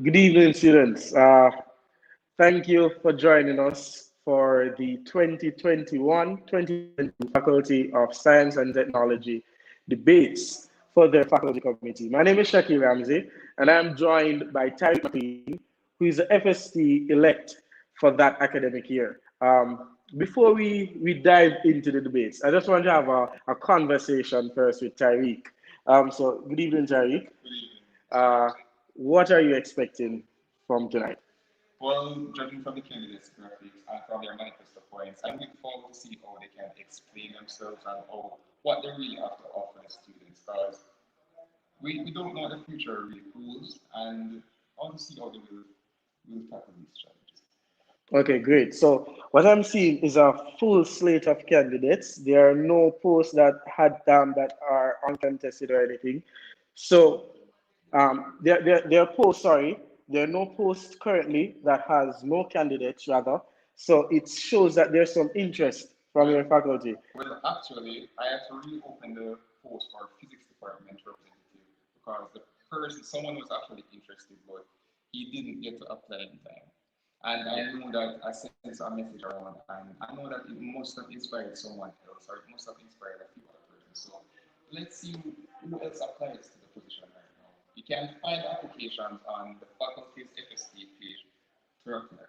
Good evening, students. Thank you for joining us for the 2021-2022 Faculty of Science and Technology debates for the faculty committee. My name is Shaki Ramsey, and I'm joined by Tariq McLean, who is the FST elect for that academic year. Before we dive into the debates, I just want to have a conversation first with Tariq. So, good evening, Tariq. Uh, what are you expecting from tonight? Well, judging from the candidates' graphics and from their manifesto points, I'm looking forward to see how they can explain themselves and what they really have to offer the students. Because we don't know what the future really holds, and I want to see how they will tackle these challenges. Okay, great. So what I'm seeing is a full slate of candidates. There are no posts that are uncontested or anything. So there are posts. Sorry, there are no posts currently that has no candidates. Rather, so it shows that there's some interest from your faculty. Well, actually, I had to reopen the post for physics department representative because someone was actually interested, but he didn't get to apply in time. And I know that I sent a message around, and I know that it must have inspired someone else, or it must have inspired a few other persons. So let's see who else applies to the position right now. You can find applications on the faculty's FST page to apply.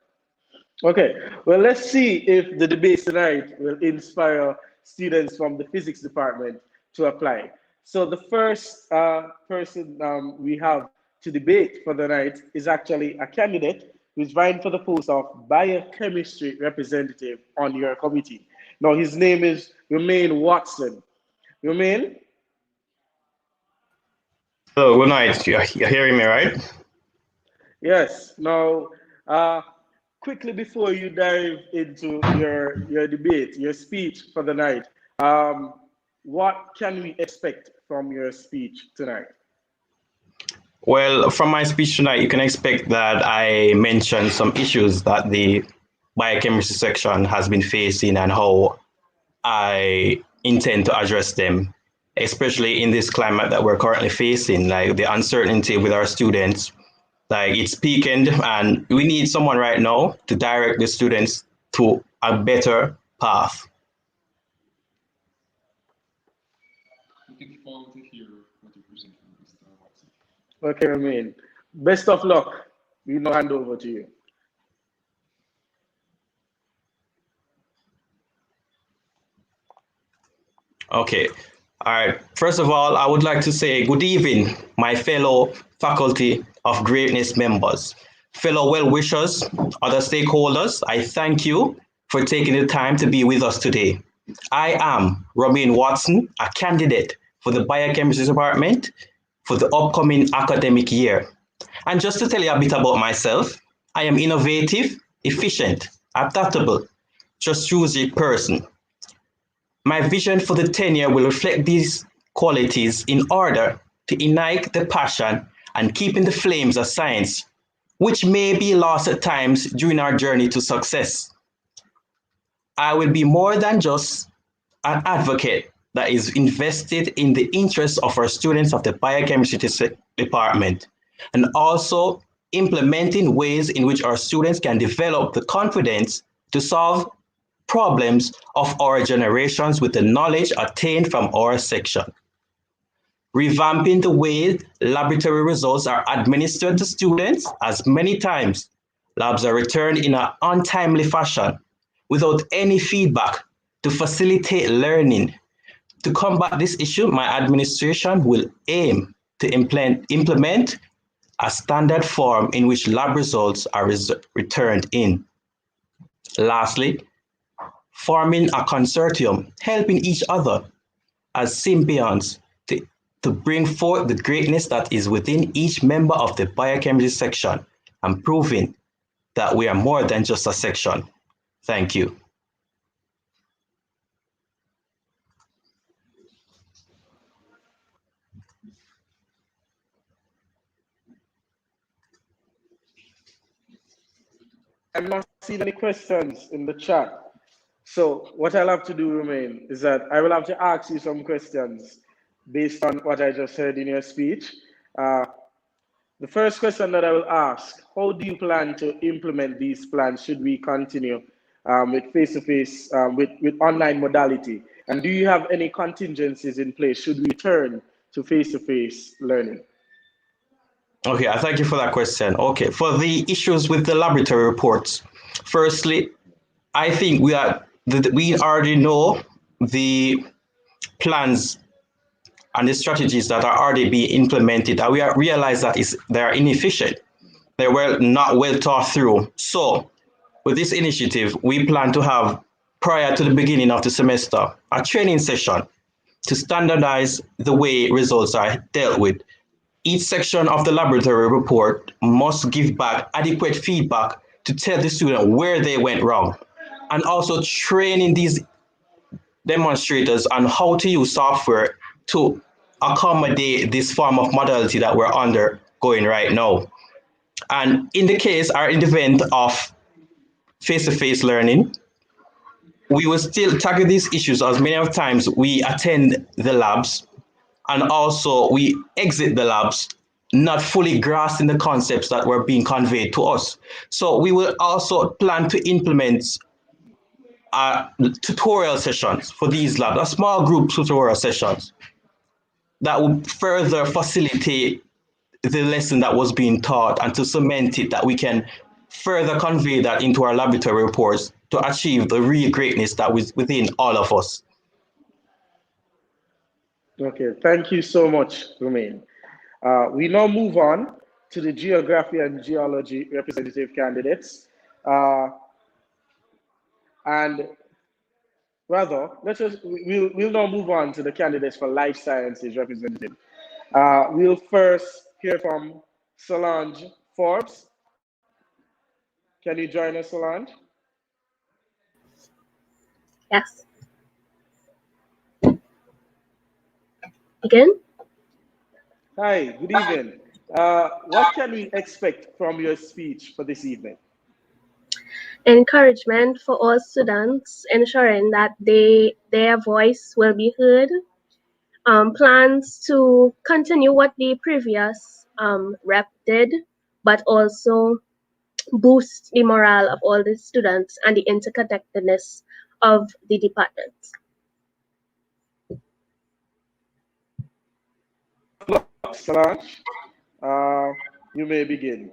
Okay, well, let's see if the debate tonight will inspire students from the physics department to apply. So the first person we have to debate for the night is actually a candidate who's vying for the post of biochemistry representative on your committee. Now, his name is Romain Watson. Romain? Hello, good night. You're hearing me, right? Yes. Now, uh, quickly before you dive into your debate, your speech for the night, um, what can we expect from your speech tonight? Well, from my speech tonight, you can expect that I mentioned some issues that the biochemistry section has been facing and how I intend to address them, especially in this climate that we're currently facing, like the uncertainty with our students. Like it's peaking, and we need someone right now to direct the students to a better path. Looking forward to hear what you present from Mr. Watson. Okay, Romain. Best of luck. We now hand over to you. Okay. All right. First of all, I would like to say good evening, my fellow Faculty of Greatness members, fellow well-wishers, other stakeholders. I thank you for taking the time to be with us today. I am Romain Watson, a candidate for the Biochemistry Department for the upcoming academic year. And just to tell you a bit about myself, I am innovative, efficient, adaptable, just choosy person. My vision for the tenure will reflect these qualities in order to ignite the passion and keeping the flames of science, which may be lost at times during our journey to success. I will be more than just an advocate that is invested in the interests of our students of the biochemistry department and also implementing ways in which our students can develop the confidence to solve problems of our generations with the knowledge attained from our section. Revamping the way laboratory results are administered to students, as many times labs are returned in an untimely fashion without any feedback to facilitate learning. To combat this issue, my administration will aim to implement a standard form in which lab results are returned in. Lastly, forming a consortium, helping each other as symbionts to bring forth the greatness that is within each member of the biochemistry section and proving that we are more than just a section. Thank you. I'm not seeing any questions in the chat. So what I'll have to do, Romain, is that I will have to ask you some questions based on what I just heard in your speech. Uh, The first question that I will ask, how do you plan to implement these plans should we continue with face-to-face, with online modality? And do you have any contingencies in place should we turn to face-to-face learning? Okay, I thank you for that question. Okay, for the issues with the laboratory reports, firstly, I think we already know the plans and the strategies that are already being implemented, and we realize that they are inefficient. They were not well thought through. So with this initiative, we plan to have, prior to the beginning of the semester, a training session to standardize the way results are dealt with. Each section of the laboratory report must give back adequate feedback to tell the student where they went wrong, and also training these demonstrators on how to use software to accommodate this form of modality that we're undergoing right now. And in the case or in the event of face-to-face learning, we will still tackle these issues as many of times we attend the labs and also we exit the labs not fully grasping the concepts that were being conveyed to us. So we will also plan to implement tutorial sessions for these labs, a small group tutorial sessions that will further facilitate the lesson that was being taught and to cement it, that we can further convey that into our laboratory reports to achieve the real greatness that was within all of us. Okay, thank you so much, Romain. We now move on to the geography and geology representative candidates. And rather, we'll now move on to the candidates for life sciences representative. We'll first hear from Solange Forbes. Can you join us, Solange? Yes. Again? Hi, good evening. What can we expect from your speech for this evening? Encouragement for all students, ensuring that their voice will be heard. Plans to continue what the previous rep did, but also boost the morale of all the students and the interconnectedness of the department. Solange, you may begin.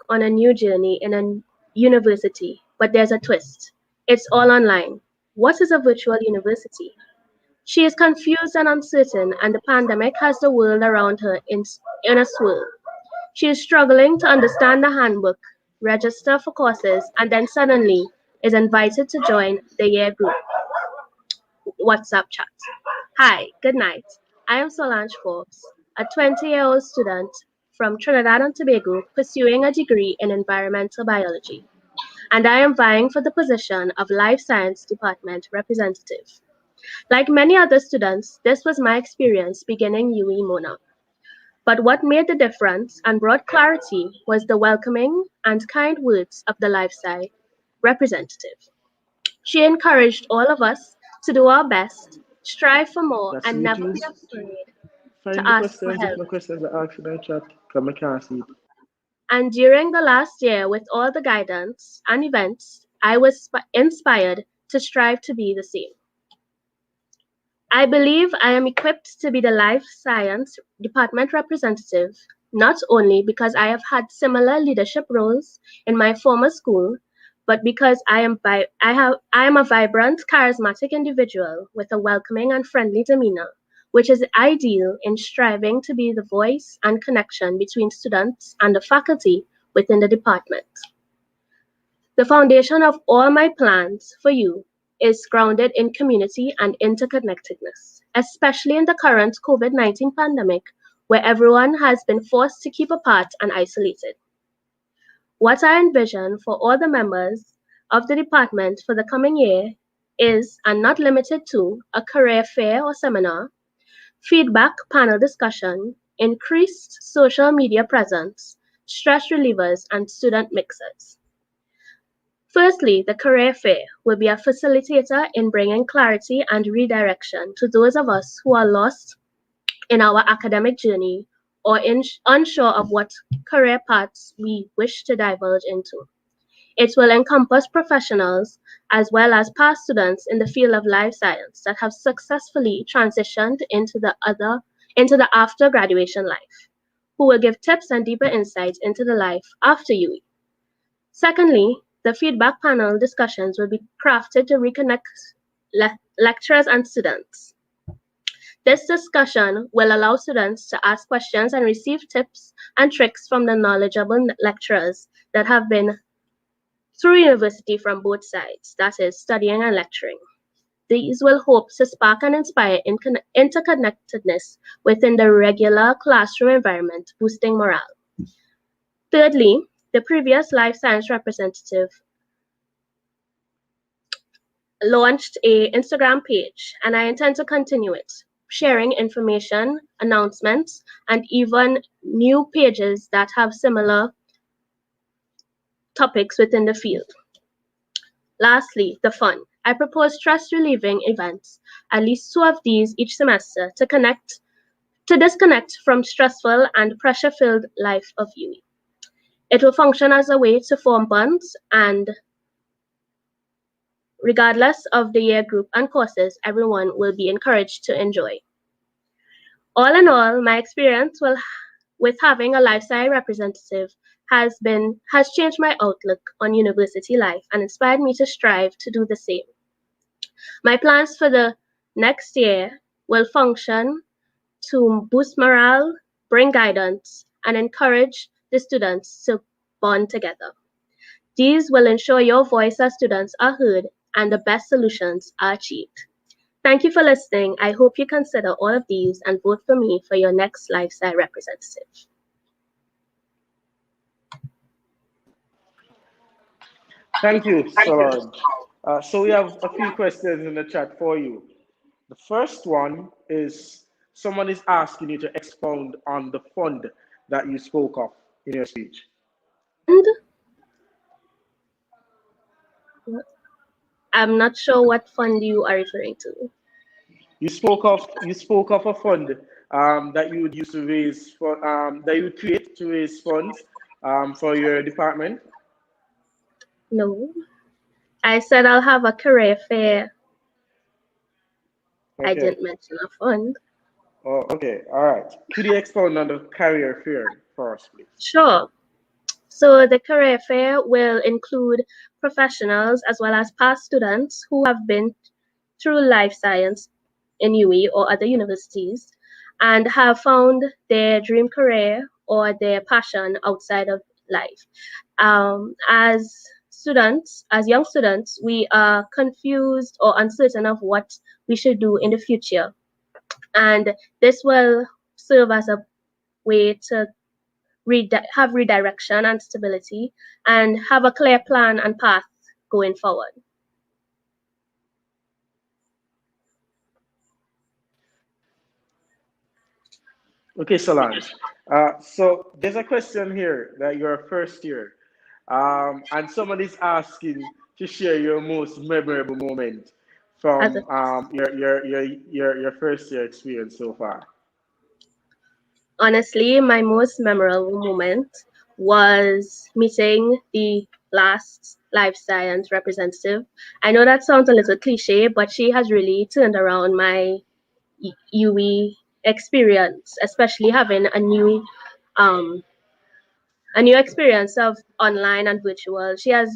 On a new journey in a university, but there's a twist. It's all online. What is a virtual university? She is confused and uncertain, and the pandemic has the world around her in a swirl. She is struggling to understand the handbook, register for courses, and then suddenly is invited to join the year group WhatsApp chat. Hi, good night. I am Solange Forbes, a 20-year-old student from Trinidad and Tobago pursuing a degree in environmental biology, and I am vying for the position of Life Science Department representative. Like many other students, this was my experience beginning UE Mona. But what made the difference and brought clarity was the welcoming and kind words of the Life Sci representative. She encouraged all of us to do our best, strive for more, That's and sweet never be news. afraid Find to the ask for questions if help. my questions are asked in the chat. Come, I can't see it. And during the last year, with all the guidance and events, I was inspired to strive to be the same. I believe I am equipped to be the life science department representative, not only because I have had similar leadership roles in my former school, but because I am a vibrant, charismatic individual with a welcoming and friendly demeanor, which is ideal in striving to be the voice and connection between students and the faculty within the department. The foundation of all my plans for you is grounded in community and interconnectedness, especially in the current COVID-19 pandemic, where everyone has been forced to keep apart and isolated. What I envision for all the members of the department for the coming year is, and not limited to, a career fair or seminar, feedback panel discussion, increased social media presence, stress relievers, and student mixers. Firstly, the career fair will be a facilitator in bringing clarity and redirection to those of us who are lost in our academic journey or unsure of what career paths we wish to divulge into. It will encompass professionals as well as past students in the field of life science that have successfully transitioned into the after graduation life, who will give tips and deeper insights into the life after UE. Secondly, the feedback panel discussions will be crafted to reconnect lecturers and students. This discussion will allow students to ask questions and receive tips and tricks from the knowledgeable lecturers that have been through university from both sides, that is, studying and lecturing. These will hope to spark and inspire interconnectedness within the regular classroom environment, boosting morale. Thirdly, the previous life science representative launched an Instagram page, and I intend to continue it, sharing information, announcements, and even new pages that have similar topics within the field. Lastly, the fun. I propose stress-relieving events, at least 2 of these each semester, to disconnect from stressful and pressure-filled life of UE. It will function as a way to form bonds, and regardless of the year group and courses, everyone will be encouraged to enjoy. All in all, my experience with having a lifestyle representative has changed my outlook on university life and inspired me to strive to do the same. My plans for the next year will function to boost morale, bring guidance, and encourage the students to bond together. These will ensure your voice as students are heard and the best solutions are achieved. Thank you for listening. I hope you consider all of these and vote for me for your next lifestyle representative. Thank you, Solange. So we have a few questions in the chat for you. The first one is someone is asking you to expound on the fund that you spoke of in your speech. And I'm not sure what fund you are referring to. You spoke of a fund that you would use to raise for that you would create to raise funds for your department. No. I said I'll have a career fair. Okay. I didn't mention a fund. Oh, okay. All right. Could you expound on the career fair for us, please? Sure. So the career fair will include professionals as well as past students who have been through life science in UE or other universities and have found their dream career or their passion outside of life. As students, as young students, we are confused or uncertain of what we should do in the future. And this will serve as a way to have redirection and stability and have a clear plan and path going forward. Okay, Solange. So there's a question here that you're a first year, and someone is asking to share your most memorable moment from your first year experience so far. Honestly, my most memorable moment was meeting the last life science representative. I know that sounds a little cliche, but she has really turned around my UE experience, especially having um, a new experience of online and virtual. She has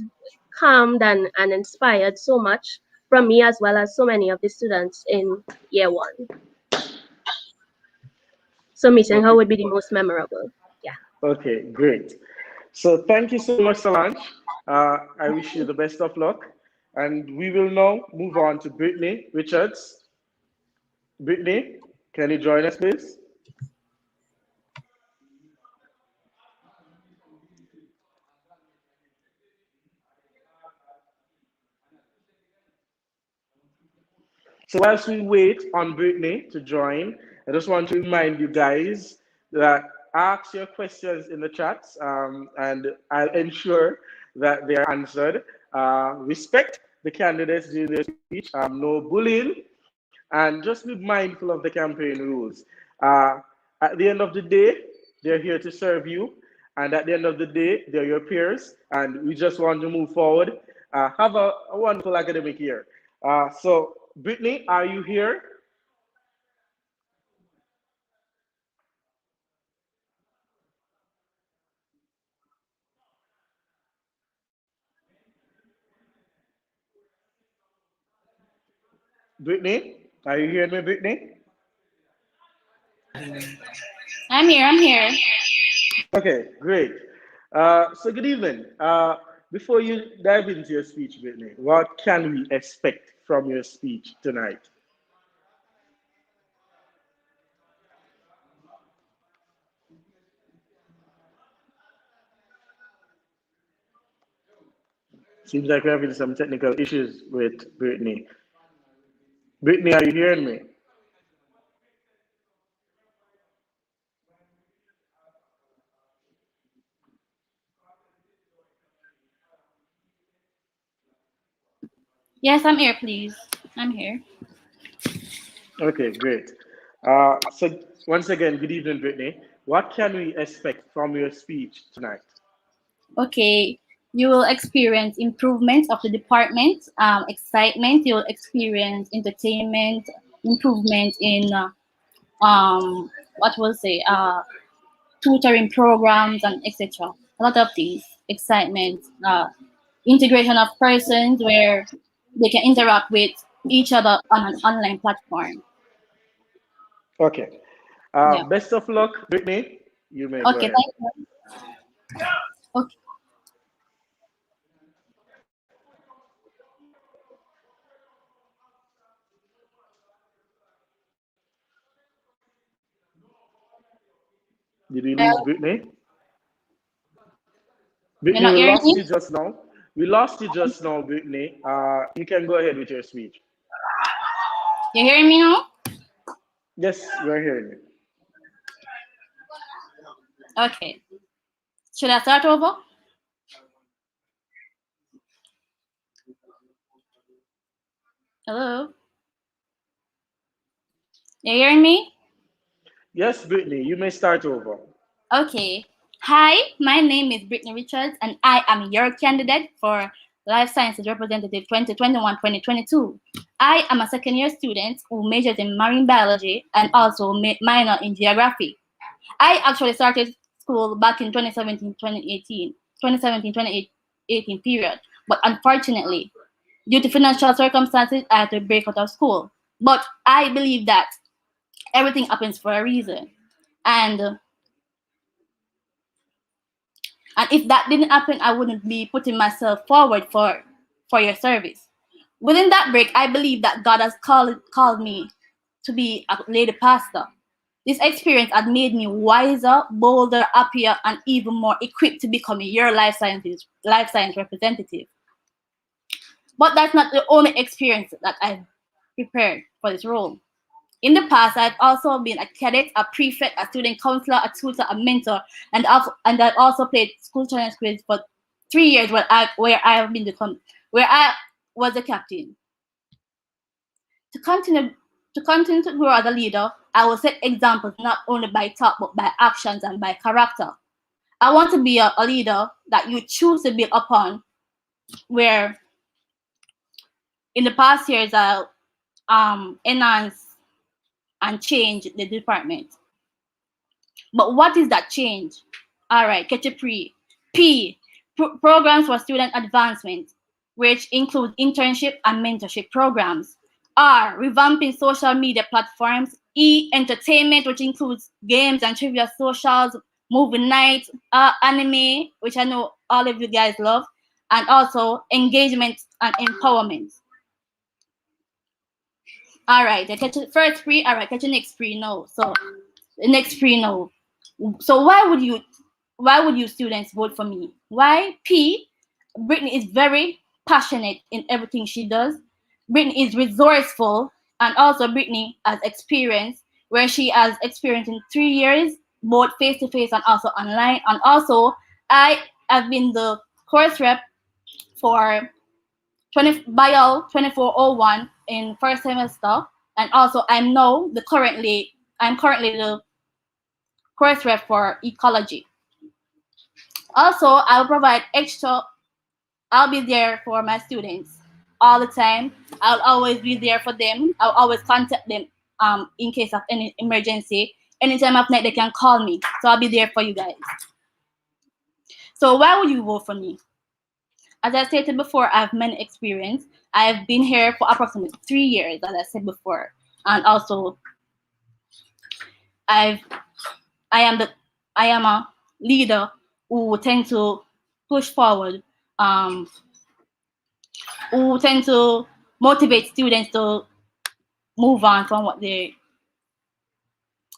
calmed and inspired so much from me as well as so many of the students in year 1. So meeting her Okay. would be the most memorable. Yeah. Okay, great. So thank you so much, Solange. I wish you the best of luck. And we will now move on to Brittany Richards. Brittany, can you join us, please? So whilst we wait on Brittany to join, I just want to remind you guys that ask your questions in the chat, and I'll ensure that they are answered. respect the candidates during their speech, no bullying, and just be mindful of the campaign rules. Uh, at the end of the day, they're here to serve you, and at the end of the day, they're your peers, and we just want to move forward. Have a wonderful academic year. So, Brittany, are you here? Brittany, are you hearing me, Brittany? I'm here. Okay, great. So good evening. Before you dive into your speech, Brittany, what can we expect from your speech tonight? Seems like we're having some technical issues with Brittany. Brittany, are you hearing me? Yes, I'm here, please. I'm here. Okay, great. So once again, good evening, Brittany. What can we expect from your speech tonight? Okay, you will experience improvement of the department, excitement. You will experience entertainment, improvement in what we'll say, tutoring programs and etc. A lot of things, excitement, integration of persons where they can interact with each other on an online platform. Okay. Yeah. Best of luck, Brittany. You may go Okay. ahead. Thank you. Okay. Did we lose Brittany? You're Brittany, not we hearing lost me? you just now. We lost you just now, Brittany. You can go ahead with your speech. You're hearing me now? Yes, we're hearing you. Okay. Should I start over? Hello? You're hearing me? Yes, Brittany, you may start over. Okay. Hi, my name is Brittany Richards, and I am your candidate for Life Sciences Representative 2021-2022. I am a second-year student who majors in marine biology and also minor in geography. I actually started school back in 2017-2018 period, but unfortunately, due to financial circumstances, I had to break out of school. But I believe that everything happens for a reason, and and if that didn't happen, I wouldn't be putting myself forward for your service. Within that break, I believe that God has called me to be a lady pastor. This experience had made me wiser, bolder, happier, and even more equipped to become your life science representative. But that's not the only experience that I've prepared for this role. In the past, I've also been a cadet, a prefect, a student counselor, a tutor, a mentor, and I've also played school challenge quiz for 3 years where I was a captain. To continue to grow as a leader, I will set examples not only by talk but by actions and by character. I want to be a leader that you choose to build upon, where in the past years I'll enhance and change the department. But what is that change? All right, catch a programs for student advancement, which include internship and mentorship programs. R, revamping social media platforms. E, entertainment, which includes games and trivia socials, movie nights, anime, which I know all of you guys love, and also engagement and empowerment. All right, I catch the first pre. All right, catch the next pre now. So the next pre now. So why would you students vote for me? Why? P, Brittany is very passionate in everything she does. Brittany is resourceful, and also Brittany has experience where she has experience in 3 years, both face to face and also online. And also, I have been the course rep for Bio 2401 in first semester, and also I'm currently the course rep for ecology. Also, I'll provide extra. I'll be there for my students all the time. I'll always be there for them. I'll always contact them in case of any emergency. Anytime of night they can call me. So I'll be there for you guys. So why would you vote for me? As I stated before, I have many experience. I have been here for approximately 3 years, as I said before, and also I am a leader who tend to push forward, who tend to motivate students to move on from what they.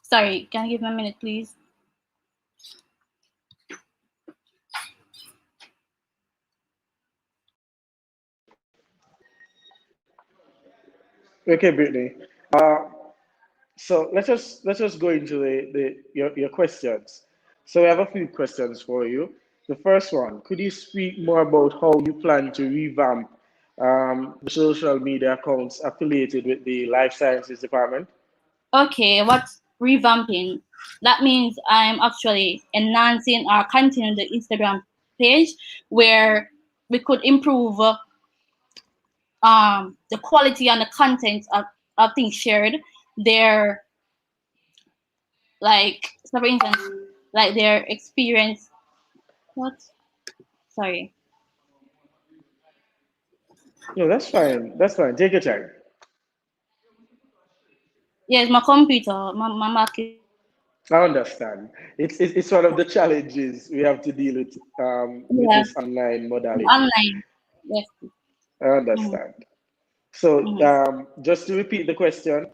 Sorry, can you give me a minute, please? Okay, Brittany. So let's just go into your questions. So we have a few questions for you. The first one: could you speak more about how you plan to revamp the social media accounts affiliated with the Life Sciences department? Okay, what's revamping? That means I'm actually enhancing or continuing the Instagram page where we could improve the quality and the content of things shared. Their, like, so for instance, like their experience. What? Sorry. No, that's fine. That's fine. Take your time. Yes, my computer, my Mac. I understand. It's one of the challenges we have to deal with Yeah, this online modality. online. Yes. I Mm-hmm. understand. So Mm-hmm. just to repeat the question,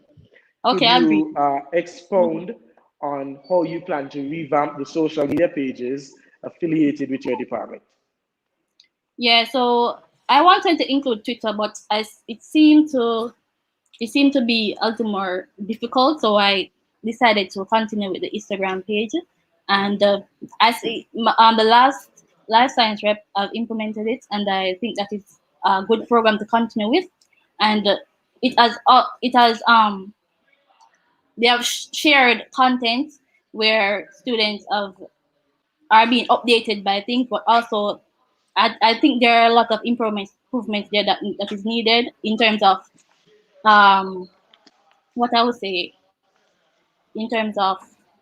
could Okay, I agree. you expound on how you plan to revamp the social media pages affiliated with your department? Yeah, so I wanted to include Twitter, but as it seemed to be a little more difficult, so I decided to continue with the Instagram page. And on the last life science rep, I've implemented it, and I think that it's a good program to continue with. And they have shared content where students are being updated by things, but also I think there are a lot of improvements there that is needed in terms of what I would say, in terms of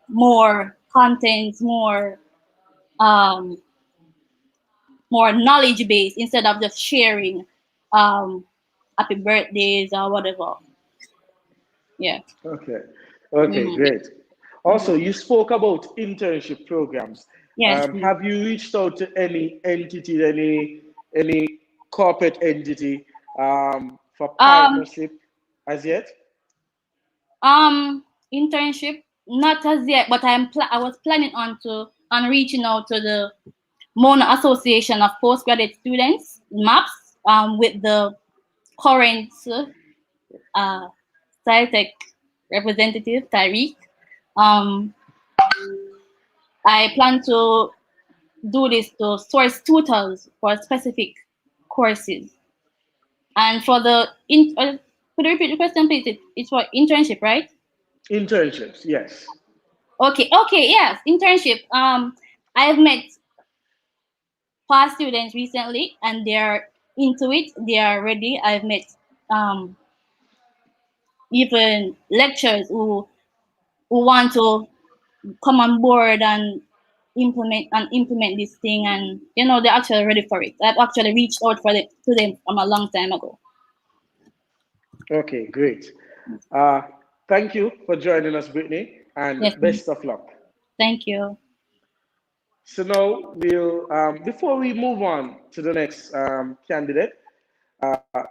more content, um, more knowledge based instead of just sharing happy birthdays or whatever. Yeah. Okay. Okay, Mm-hmm. great. Also, you spoke about internship programs. Yes. Have you reached out to any entity, any corporate entity for Um. partnership as yet? Internship, not as yet, but I was planning on reaching out to the Mona Association of Postgraduate Students, MAPS, with the current SciTech representative, Tariq. Um, I plan to do this to source tutors for specific courses. And for could you repeat the question, please? It's for internship, right? Internships, yes. Okay, yes, internship. I have met past students recently, and they're into it. They are ready. I've met um, even lecturers who want to come on board and implement this thing, and they're actually ready for it. I've actually reached out to them from a long time ago. Okay, great. Uh, Thank you for joining us, Brittany, and Yes, best of luck. thank you. So now before we move on to the next candidate,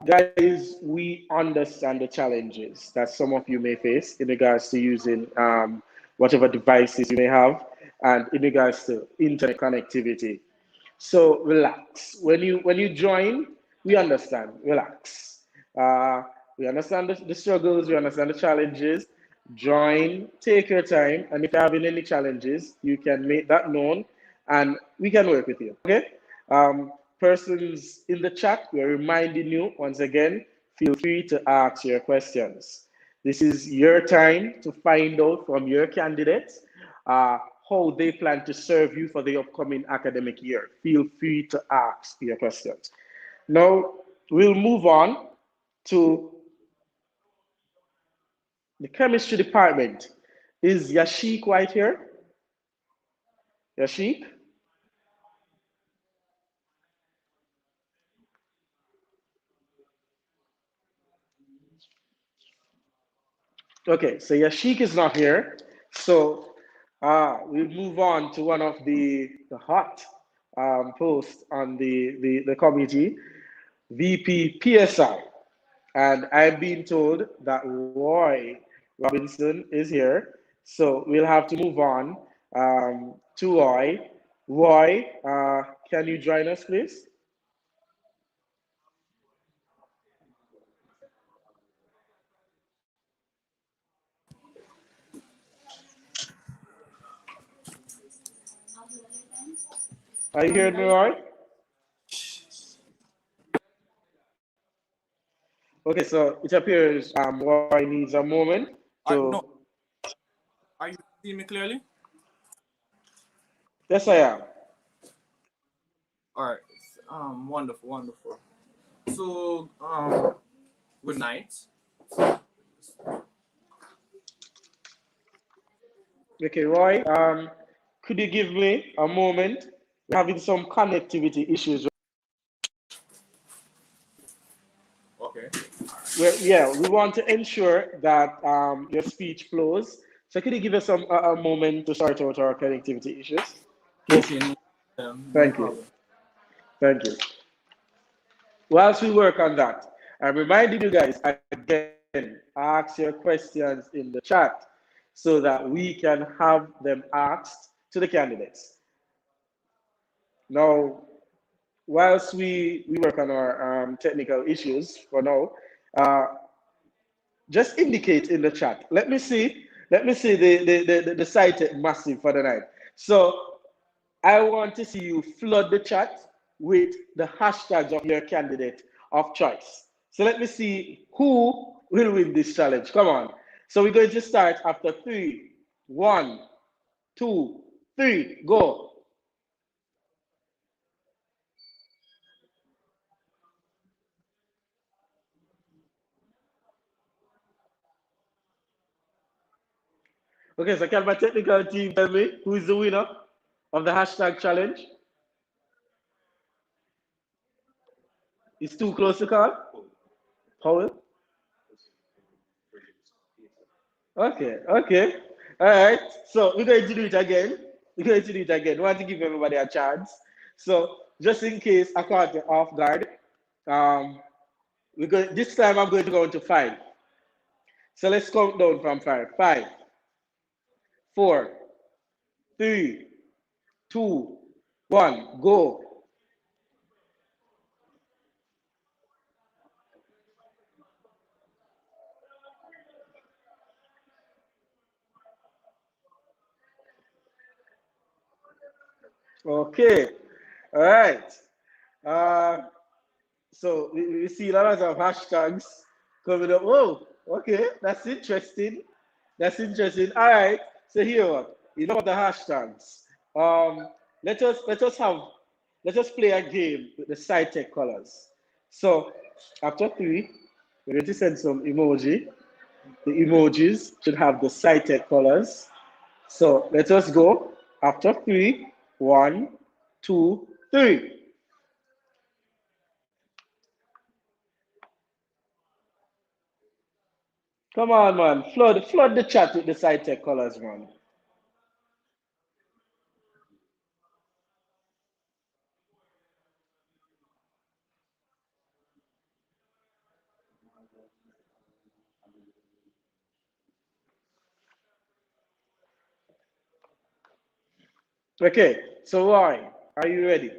guys, we understand the challenges that some of you may face in regards to using whatever devices you may have and in regards to internet connectivity. So relax. When you join, we understand. Relax. We understand the struggles. We understand the challenges. Join. Take your time. And if you're having any challenges, you can make that known, and we can work with you. Okay. persons in the chat, we're reminding you once again, feel free to ask your questions. This is your time to find out from your candidates how they plan to serve you for the upcoming academic year. Feel free to ask your questions. Now, we'll move on to the chemistry department. Is Yashik right here? Yashik? Okay, so Yashik is not here. So we'll move on to one of the hot posts on the committee, VP PSI. And I've been told that Roy Robinson is here. So we'll have to move on to Roy. Roy, can you join us, please? Are you hearing me, Roy? Okay, so it appears Roy needs a moment to. No. Are you seeing me clearly? Yes, I am. All right. Wonderful, wonderful. So, good night. Okay, Roy, could you give me a moment? We're having some connectivity issues. Okay. We want to ensure that your speech flows. So could you give us a moment to sort out our connectivity issues? Okay, no, no Thank you. problem. Thank you. Whilst we work on that, I'm reminding you guys again, ask your questions in the chat so that we can have them asked to the candidates. Now, whilst we work on our technical issues for now, just indicate in the chat. Let me see the cited massive for the night. So I want to see you flood the chat with the hashtags of your candidate of choice. So let me see who will win this challenge. Come on. So we're going to start after 3, 1, 2, 3, go. Okay, so can my technical team tell me who is the winner of the hashtag challenge? It's too close to call? Powell? Okay, okay. All right. So we're going to do it again. We're going to do it again. We want to give everybody a chance. So just in case I caught you off guard, this time I'm going to go into 5. So let's count down from 5. 5, 4, 3, 2, 1, go. Okay. All right. So we see a lot of hashtags coming up. Oh, okay, that's interesting. That's interesting. All right. So here, enough of the hashtags. Let us play a game with the SciTech colors. So after 3, we're going to send some emoji. The emojis should have the SciTech colors. So let us go. After 3, 1, 2, 3. Come on, man. Flood the chat with the SciTech colors, man. Okay, so Roy, are you ready?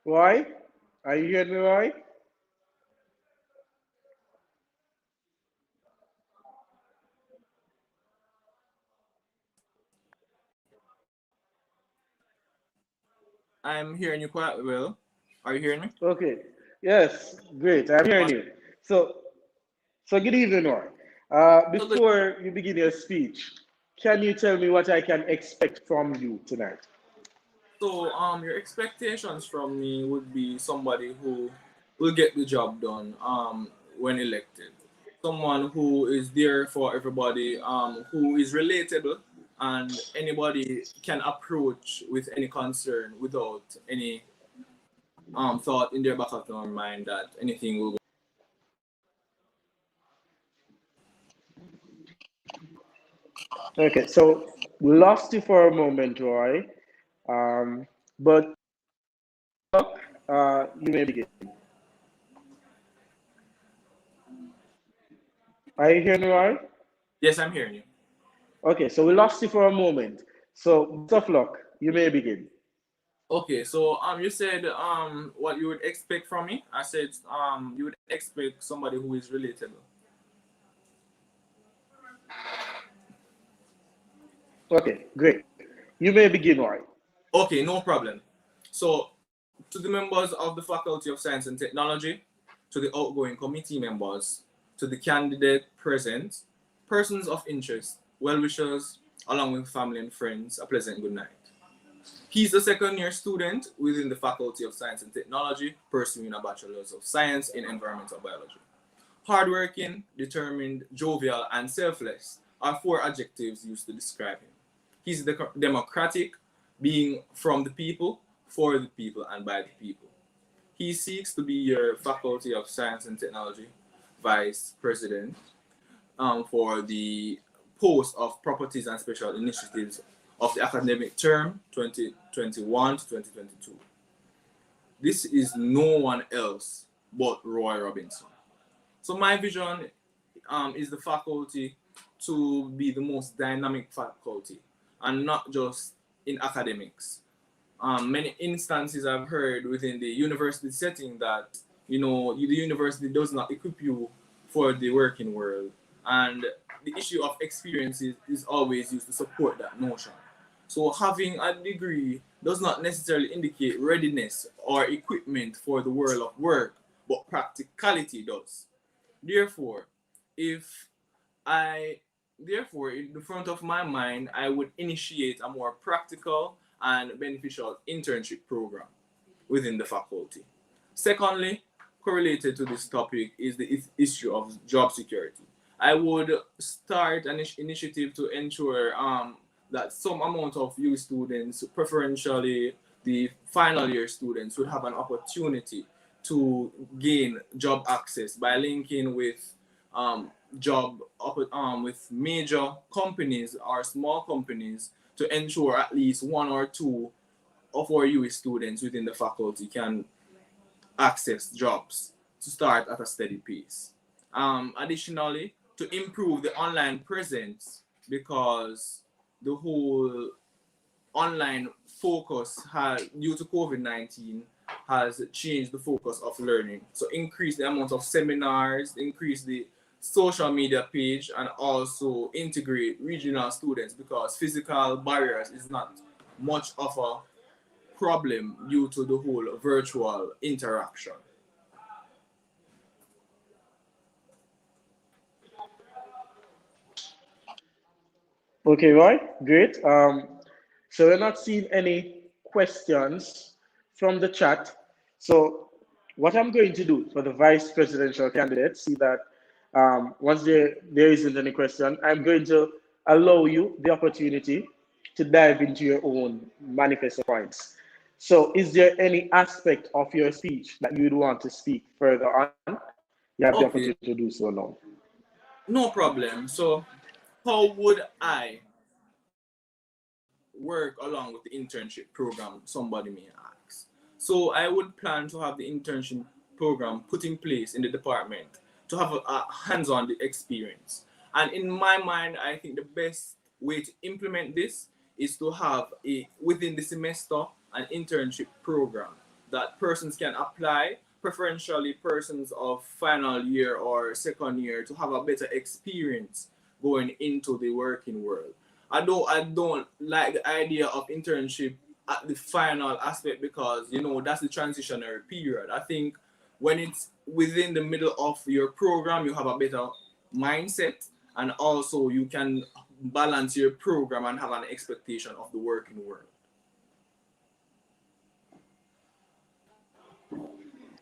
Roy? Are you hearing me, Roy? I'm hearing you quite well. Are you hearing me? Okay. Yes, great. I'm hearing Awesome. you. So, so good evening, Roy. So good. Before you begin your speech, can you tell me what I can expect from you tonight? So, your expectations from me would be somebody who will get the job done, when elected. Someone who is there for everybody, who is relatable, and anybody can approach with any concern without any thought in their back of their mind that anything will go. Okay, so we lost you for a moment, Roy. But you may begin. Are you hearing me, Roy? Yes, I'm hearing you. Okay, so we lost you for a moment. So best of luck. You may begin. Okay, so you said what you would expect from me. I said you would expect somebody who is relatable. Okay, great. You may begin, Roy. Okay, no problem. So, to the members of the Faculty of Science and Technology, to the outgoing committee members, to the candidate present, persons of interest, well wishers, along with family and friends, a pleasant good night. He's a second year student within the Faculty of Science and Technology, pursuing a Bachelor's of Science in Environmental Biology. Hardworking, determined, jovial, and selfless are four adjectives used to describe him. He's democratic, being from the people, for the people, and by the people. He seeks to be your Faculty of Science and Technology Vice President, for the post of Properties and Special Initiatives of the academic term 2021 to 2022. This is no one else but Roy Robinson. So my vision is the faculty to be the most dynamic faculty, and not just in academics. Many instances I've heard within the university setting that the university does not equip you for the working world, and the issue of experiences is always used to support that notion. So having a degree does not necessarily indicate readiness or equipment for the world of work, but practicality does. Therefore, if I therefore in the front of my mind, I would initiate a more practical and beneficial internship program within the faculty. Secondly, correlated to this topic is the issue of job security. I would start an initiative to ensure that some amount of U students, preferentially the final year students, would have an opportunity to gain job access by linking with with major companies or small companies to ensure at least one or two of our UE students within the faculty can access jobs to start at a steady pace. Additionally, to improve the online presence, because the whole online focus has, due to COVID-19, has changed the focus of learning. So increase the amount of seminars, increase the social media page, and also integrate regional students, because physical barriers is not much of a problem due to the whole virtual interaction. Okay, Roy, great. So we're not seeing any questions from the chat. So what I'm going to do for the vice presidential candidates, see that once there isn't any question, I'm going to allow you the opportunity to dive into your own manifesto points. So is there any aspect of your speech that you would want to speak further on? You have the Okay, opportunity to do so now. no problem. So how would I work along with the internship program, somebody may ask. So I would plan to have the internship program put in place in the department to have a hands-on experience. And in my mind, I think the best way to implement this is to have a within the semester an internship program that persons can apply, preferentially persons of final year or second year, to have a better experience going into the working world. I don't like the idea of internship at the final aspect, because that's the transitionary period. I think when it's within the middle of your program, you have a better mindset, and also you can balance your program and have an expectation of the working world.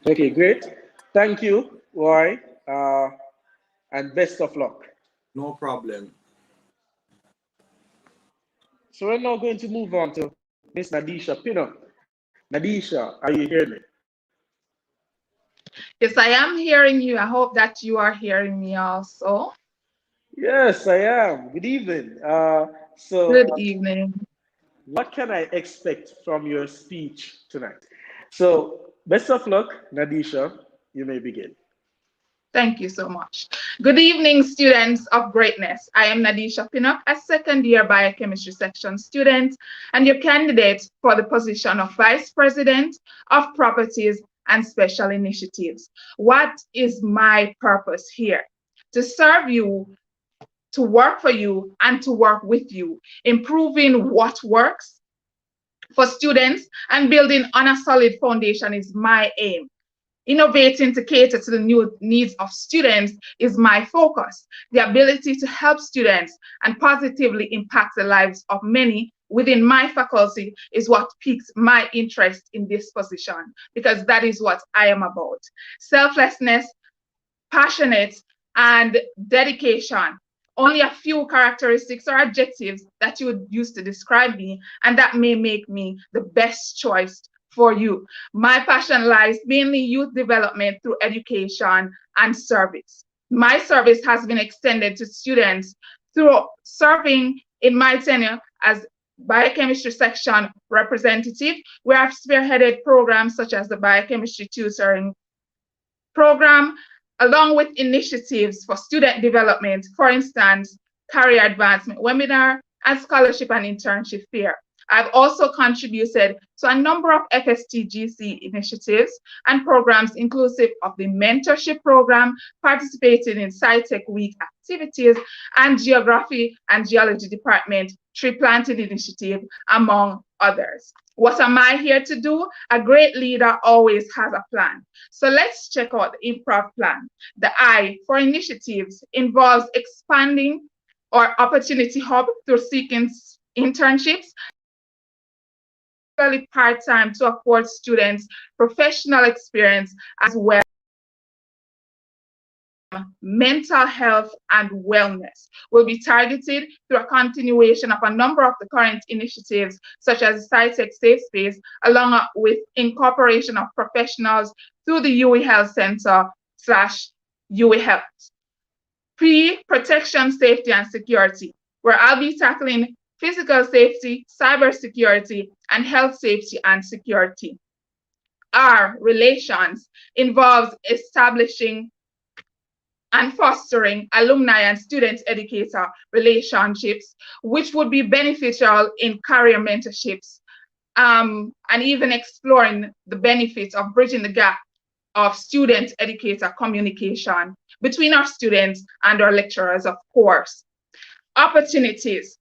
Okay, great. Thank you, Roy, and best of luck. No problem. So we're now going to move on to Miss Nadisha Pinnock. Nadisha, are you hearing me? Yes, I am hearing you. I hope that you are hearing me also. Yes, I am. Good evening. Good evening. What can I expect from your speech tonight? So, best of luck, Nadisha. You may begin. Thank you so much. Good evening, students of greatness. I am Nadisha Pinnock, a second-year biochemistry section student and your candidate for the position of Vice President of Properties and Special Initiatives. What is my purpose here? To serve you, to work for you, and to work with you, improving what works for students and building on a solid foundation is my aim. Innovating to cater to the new needs of students is my focus. The ability to help students and positively impact the lives of many within my faculty is what piques my interest in this position, because that is what I am about. Selflessness, passionate, and dedication. Only a few characteristics or adjectives that you would use to describe me, and that may make me the best choice for you. My passion lies mainly youth development through education and service. My service has been extended to students through serving in my tenure as biochemistry section representative, where I've spearheaded programs such as the biochemistry tutoring program, along with initiatives for student development, for instance, career advancement webinar and scholarship and internship fair. I've also contributed to a number of FSTGC initiatives and programs inclusive of the mentorship program, participating in SciTech Week activities, and Geography and Geology Department tree planting initiative, among others. What am I here to do? A great leader always has a plan. So let's check out the improv plan. The I for initiatives involves expanding our opportunity hub through seeking internships, part-time, to afford students professional experience, as well as mental health and wellness will be targeted through a continuation of a number of the current initiatives, such as SciTech Safe Space, along with incorporation of professionals through the UE Health Center / UE Health. Protection, safety, and security, where I'll be tackling physical safety, cybersecurity, and health safety and security. R, relations, involves establishing and fostering alumni and student educator relationships, which would be beneficial in career mentorships, and even exploring the benefits of bridging the gap of student educator communication between our students and our lecturers, of course. Opportunities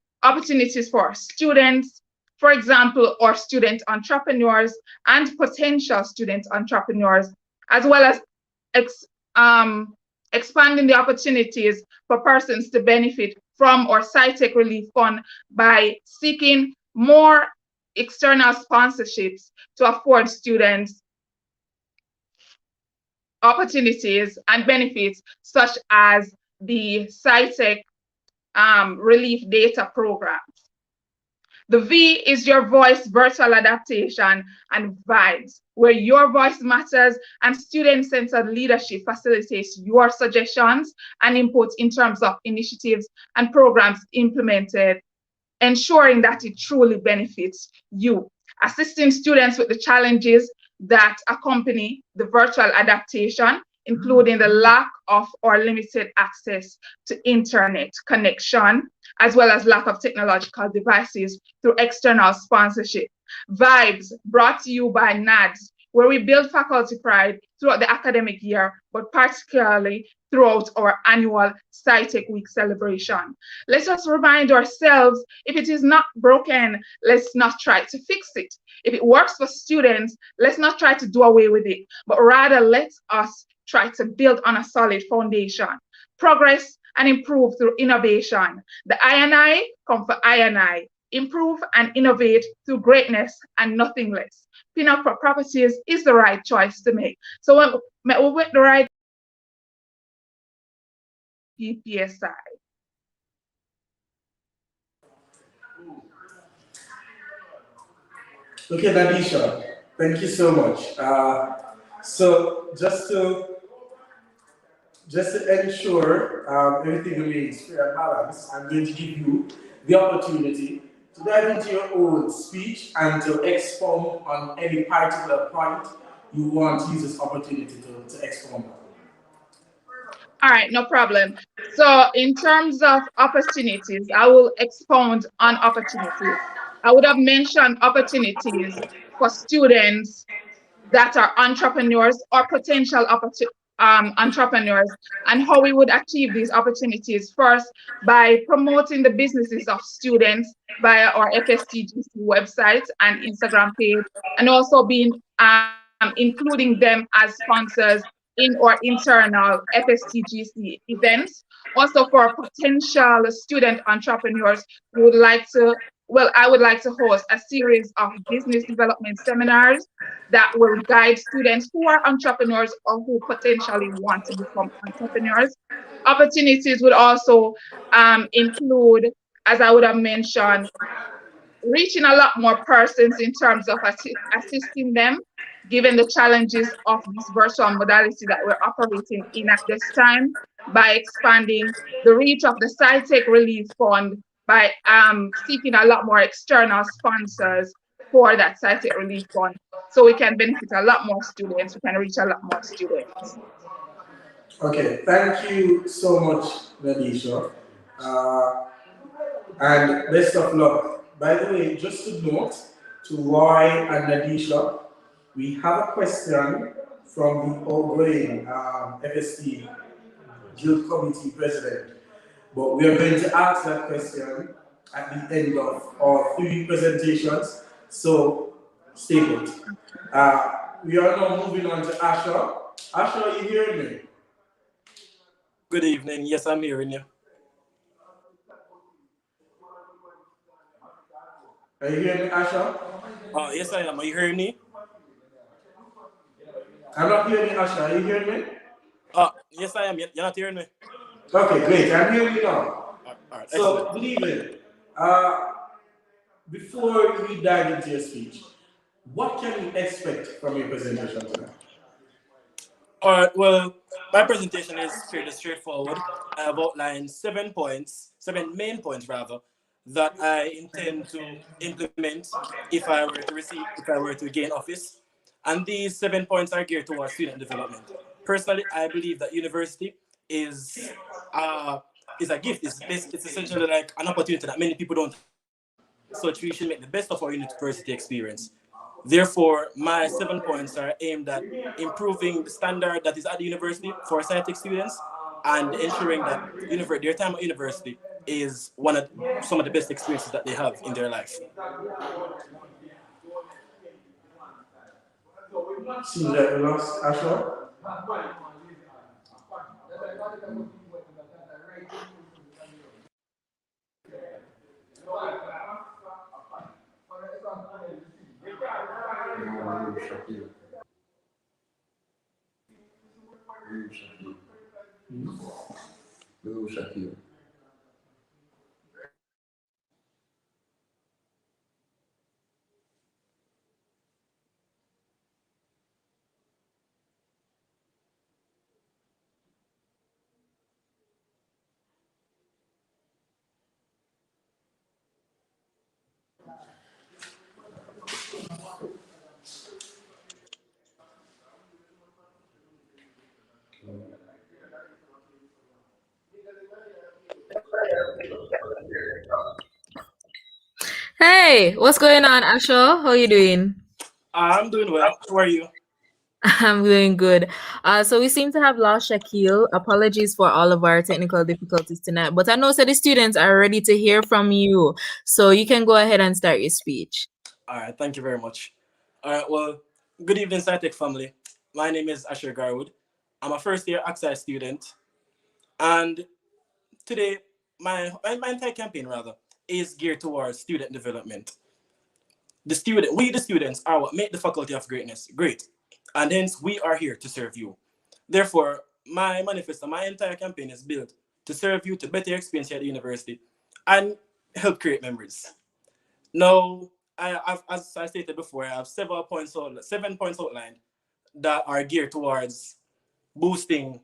for students, for example, or student entrepreneurs and potential student entrepreneurs, as well as expanding the opportunities for persons to benefit from our SciTech Relief Fund by seeking more external sponsorships to afford students opportunities and benefits, such as the SciTech Relief Data Programs. The V is your voice virtual adaptation and vibes, where your voice matters and student-centered leadership facilitates your suggestions and input in terms of initiatives and programs implemented, ensuring that it truly benefits you. Assisting students with the challenges that accompany the virtual adaptation, including the lack of or limited access to internet connection, as well as lack of technological devices through external sponsorship. Vibes, brought to you by NADS, where we build faculty pride throughout the academic year, but particularly throughout our annual SciTech Week celebration. Let us remind ourselves, if it is not broken, let's not try to fix it. If it works for students, let's not try to do away with it, but rather let us try to build on a solid foundation. Progress and improve through innovation. The I&I come for I&I. Improve and innovate through greatness and nothing less. Pinnock Properties is the right choice to make. So when we make the right PPSI. Okay, Nadisha, thank you so much. So just to ensure everything remains fair and balanced, I'm going to give you the opportunity to dive into your own speech and to expound on any particular point you want to use this opportunity to expound on. All right, no problem. So in terms of opportunities, I will expound on opportunities. I would have mentioned opportunities for students that are entrepreneurs or potential entrepreneurs, and how we would achieve these opportunities. First, by promoting the businesses of students via our FSTGC website and Instagram page, and also being including them as sponsors in our internal FSTGC events. Also, for potential student entrepreneurs who would like to, well, I would like to host a series of business development seminars that will guide students who are entrepreneurs or who potentially want to become entrepreneurs. Opportunities would also include, as I would have mentioned, reaching a lot more persons in terms of assisting them, given the challenges of this virtual modality that we're operating in at this time, by expanding the reach of the SciTech Relief Fund, by seeking a lot more external sponsors for that SciTech Relief Fund, so we can benefit a lot more students, we can reach a lot more students. Okay, thank you so much, Nadisha. And best of luck. By the way, just to note to Roy and Nadisha, we have a question from the outgoing FST Guild Committee President, but we are going to ask that question at the end of our 3 presentations, so stay put. We are now moving on to Asha. Asha, are you hearing me? Good evening. Yes, I'm hearing you. Are you hearing me, Asha? Yes, I am. Are you hearing me? I'm not hearing you, Asha. Are you hearing me? Yes, I am. You're not hearing me? Okay, great. I'm hearing you now. All right, So, good evening. Before we dive into your speech, what can we expect from your presentation tonight? All right, well, my presentation is fairly straightforward. I have outlined 7 main points rather, that I intend to implement if I were to gain office. And these 7 points are geared towards student development. Personally, I believe that university is a gift. It's essentially like an opportunity that many people don't. So we should make the best of our university experience. Therefore, my 7 points are aimed at improving the standard that is at the university for SciTech students and ensuring that their time at university is some of the best experiences that they have in their life. Seems like we lost Asha. Hey, what's going on, Asho? How are you doing? I'm doing well. How are you? I'm doing good. So we seem to have lost Shaquille. Apologies for all of our technical difficulties tonight. But I know so the students are ready to hear from you. So you can go ahead and start your speech. All right, thank you very much. All right, well, good evening, SciTech family. My name is Asher Garwood. I'm a first year Access student, and today my entire campaign rather is geared towards student development. We the students are what make the Faculty of Greatness great, and hence we are here to serve you. Therefore, my manifesto, my entire campaign is built to serve you to better your experience here at the university and help create memories. Now, as I stated before, I have 7 points outlined that are geared towards boosting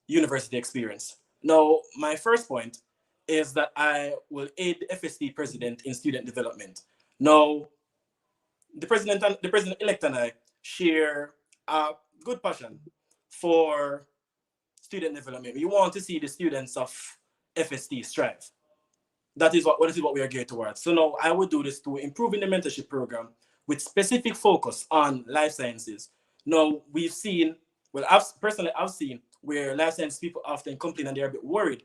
university experience. Now, my first point is that I will aid the FST president in student development. Now, the president elect and I share a good passion for student development. We want to see the students of FST strive. That is what we are geared towards. So now I would do this to improving the mentorship program with specific focus on life sciences. Now we've seen, well, I've seen where life science people often complain and they're a bit worried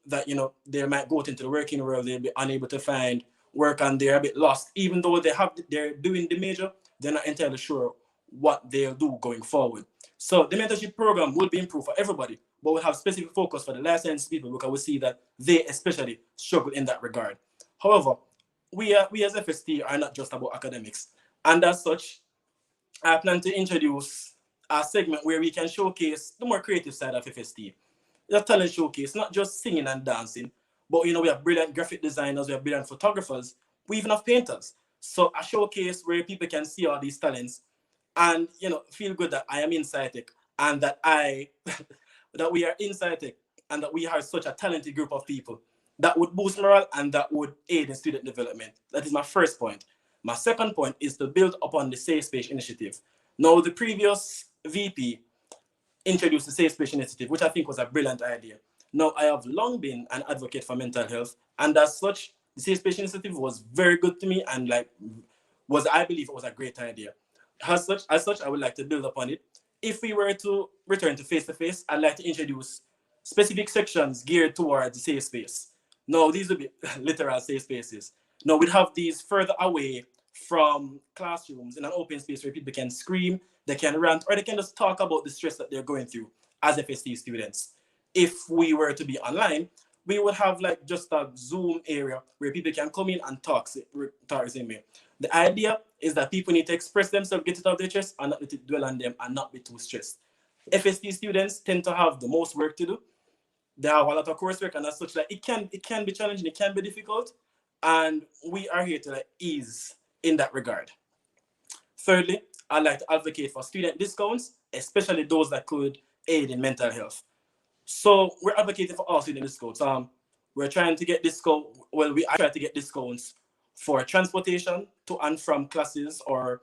that they might go into the working world, they'll be unable to find work and they're a bit lost. Even though they're doing the major, they're not entirely sure what they'll do going forward. So the mentorship program will be improved for everybody, but we'll have specific focus for the life science people because we see that they especially struggle in that regard. However, we as FST are not just about academics. And as such, I plan to introduce a segment where we can showcase the more creative side of FST. The talent showcase, not just singing and dancing, but we have brilliant graphic designers, we have brilliant photographers, we even have painters. So a showcase where people can see all these talents and feel good that I am in SciTech and that that we are in SciTech and that we have such a talented group of people that would boost morale and that would aid in student development. That is my first point. My second point is to build upon the Safe Space Initiative. Now, the previous VP introduced the Safe Space Initiative, which I think was a brilliant idea. Now, I have long been an advocate for mental health, and as such, the Safe Space Initiative was very good to me, and I believe it was a great idea. As such, I would like to build upon it. If we were to return to face-to-face, I'd like to introduce specific sections geared towards the safe space. Now, these would be literal safe spaces. Now, we'd have these further away from classrooms in an open space where people can scream, they can rant, or they can just talk about the stress that they're going through as FST students. If we were to be online, we would have just a Zoom area where people can come in and talk. The idea is that people need to express themselves, get it out of their chest, and not let it dwell on them and not be too stressed. FST students tend to have the most work to do. They have a lot of coursework, and as such, it can be challenging, it can be difficult, and we are here to ease in that regard. Thirdly, I'd like to advocate for student discounts, especially those that could aid in mental health. So we're advocating for all student discounts. We're trying to get discounts. Well, I try to get discounts for transportation to and from classes, or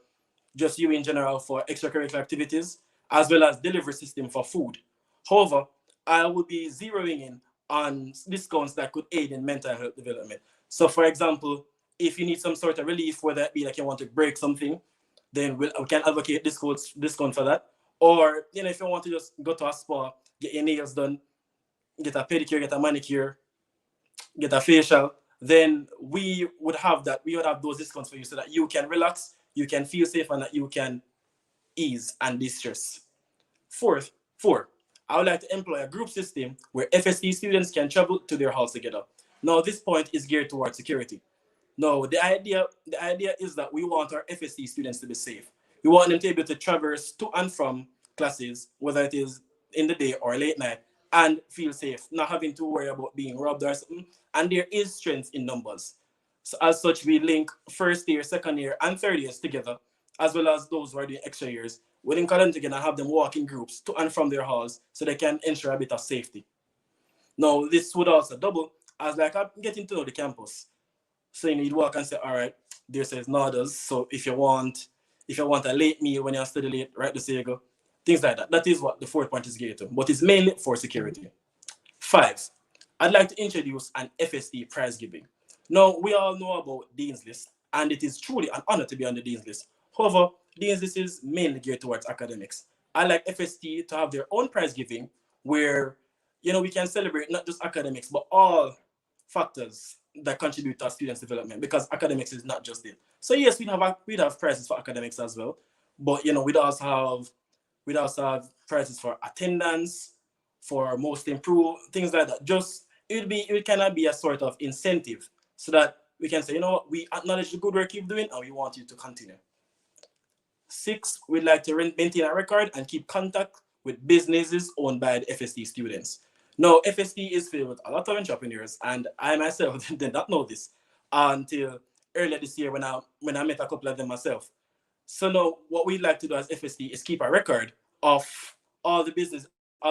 just you in general for extracurricular activities, as well as delivery system for food. However, I will be zeroing in on discounts that could aid in mental health development. So, for example, if you need some sort of relief, whether it be you want to break something, then we can advocate discount for that. Or if you want to just go to a spa, get your nails done, get a pedicure, get a manicure, get a facial, then we would have that. We would have those discounts for you so that you can relax, you can feel safe, and that you can ease and distress. Four, I would like to employ a group system where FST students can travel to their halls together. Now, this point is geared towards security. Now, the idea is that we want our FST students to be safe. We want them to be able to traverse to and from classes, whether it is in the day or late night, and feel safe, not having to worry about being robbed or something. And there is strength in numbers. So as such, we link first year, second year, and third years together, as well as those who are doing extra years. We link them together and have them walk in groups to and from their halls so they can ensure a bit of safety. Now, this would also double as I'm getting to know the campus. So you'd walk and say, all right, there says Norders. So if you want a late meal when you're studying late, right, the say go. Things like that. That is what the fourth point is geared to, but it's mainly for security. 5, I'd like to introduce an FST prize giving. Now, we all know about Dean's List, and it is truly an honor to be on the Dean's List. However, Dean's List is mainly geared towards academics. I like FST to have their own prize giving where, you know, we can celebrate not just academics, but all factors that contribute to our students' development, because academics is not just it. So yes, we'd have prizes for academics as well, but you know, we'd also have prizes for attendance, for most improved, things like that. Just it cannot be a sort of incentive so that we can say, you know what, we acknowledge the good work you're doing and we want you to continue. 6, we'd like to maintain a record and keep contact with businesses owned by the FST students. Now, FST is filled with a lot of entrepreneurs, and I myself did not know this until earlier this year when I met a couple of them myself. So now, what we'd like to do as FST is keep a record of all the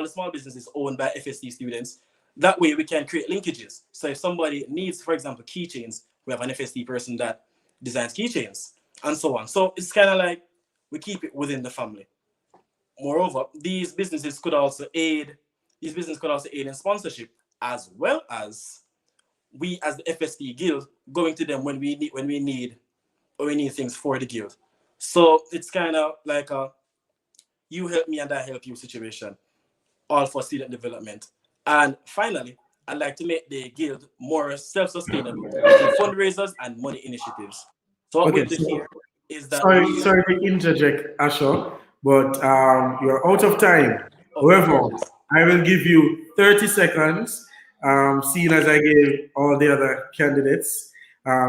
small businesses owned by FST students. That way, we can create linkages. So if somebody needs, for example, keychains, we have an FST person that designs keychains, and so on. So it's kind of like we keep it within the family. Moreover, these businesses could also aid in sponsorship, as well as we as the FST Guild going to them when we need things for the guild. So it's kind of like a you help me and I help you situation, all for student development. And finally, I'd like to make the guild more self-sustainable through fundraisers and money initiatives. So what we do here is that sorry to interject, Asha, but you're out of time. However, I will give you 30 seconds, seeing as I gave all the other candidates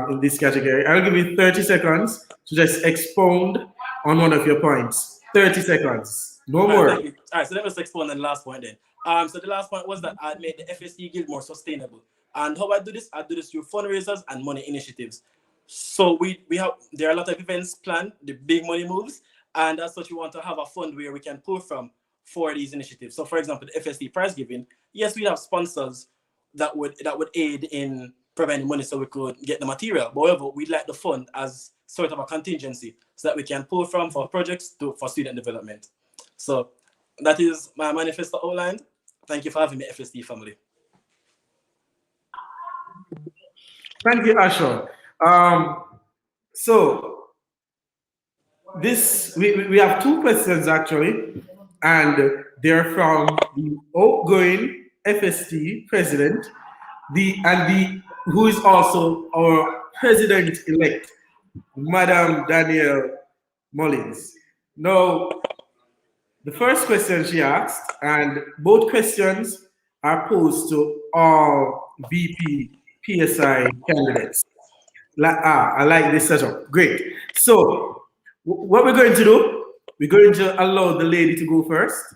in this category. I'll give you 30 seconds to just expound on one of your points. 30 seconds, no more. All right, so let me just expound on the last point then. So the last point was that I made the FST Guild more sustainable. And how I do this? I do this through fundraisers and money initiatives. So there are a lot of events planned, the big money moves, and as such we want to have a fund where we can pull from for these initiatives. So for example, the FST prize giving, yes, we have sponsors that would aid in providing money so we could get the material. However, we'd like the fund as sort of a contingency so that we can pull from for projects for student development. So that is my manifesto outlined. Thank you for having me, FST family. Thank you, Asha. So we have 2 questions actually, and they're from the outgoing FST president, who is also our president-elect, Madam Danielle Mullins. Now, the first question she asked, and both questions are posed to all VP PSI candidates. I like this setup. Great. So what we're going to do, we're going to allow the lady to go first,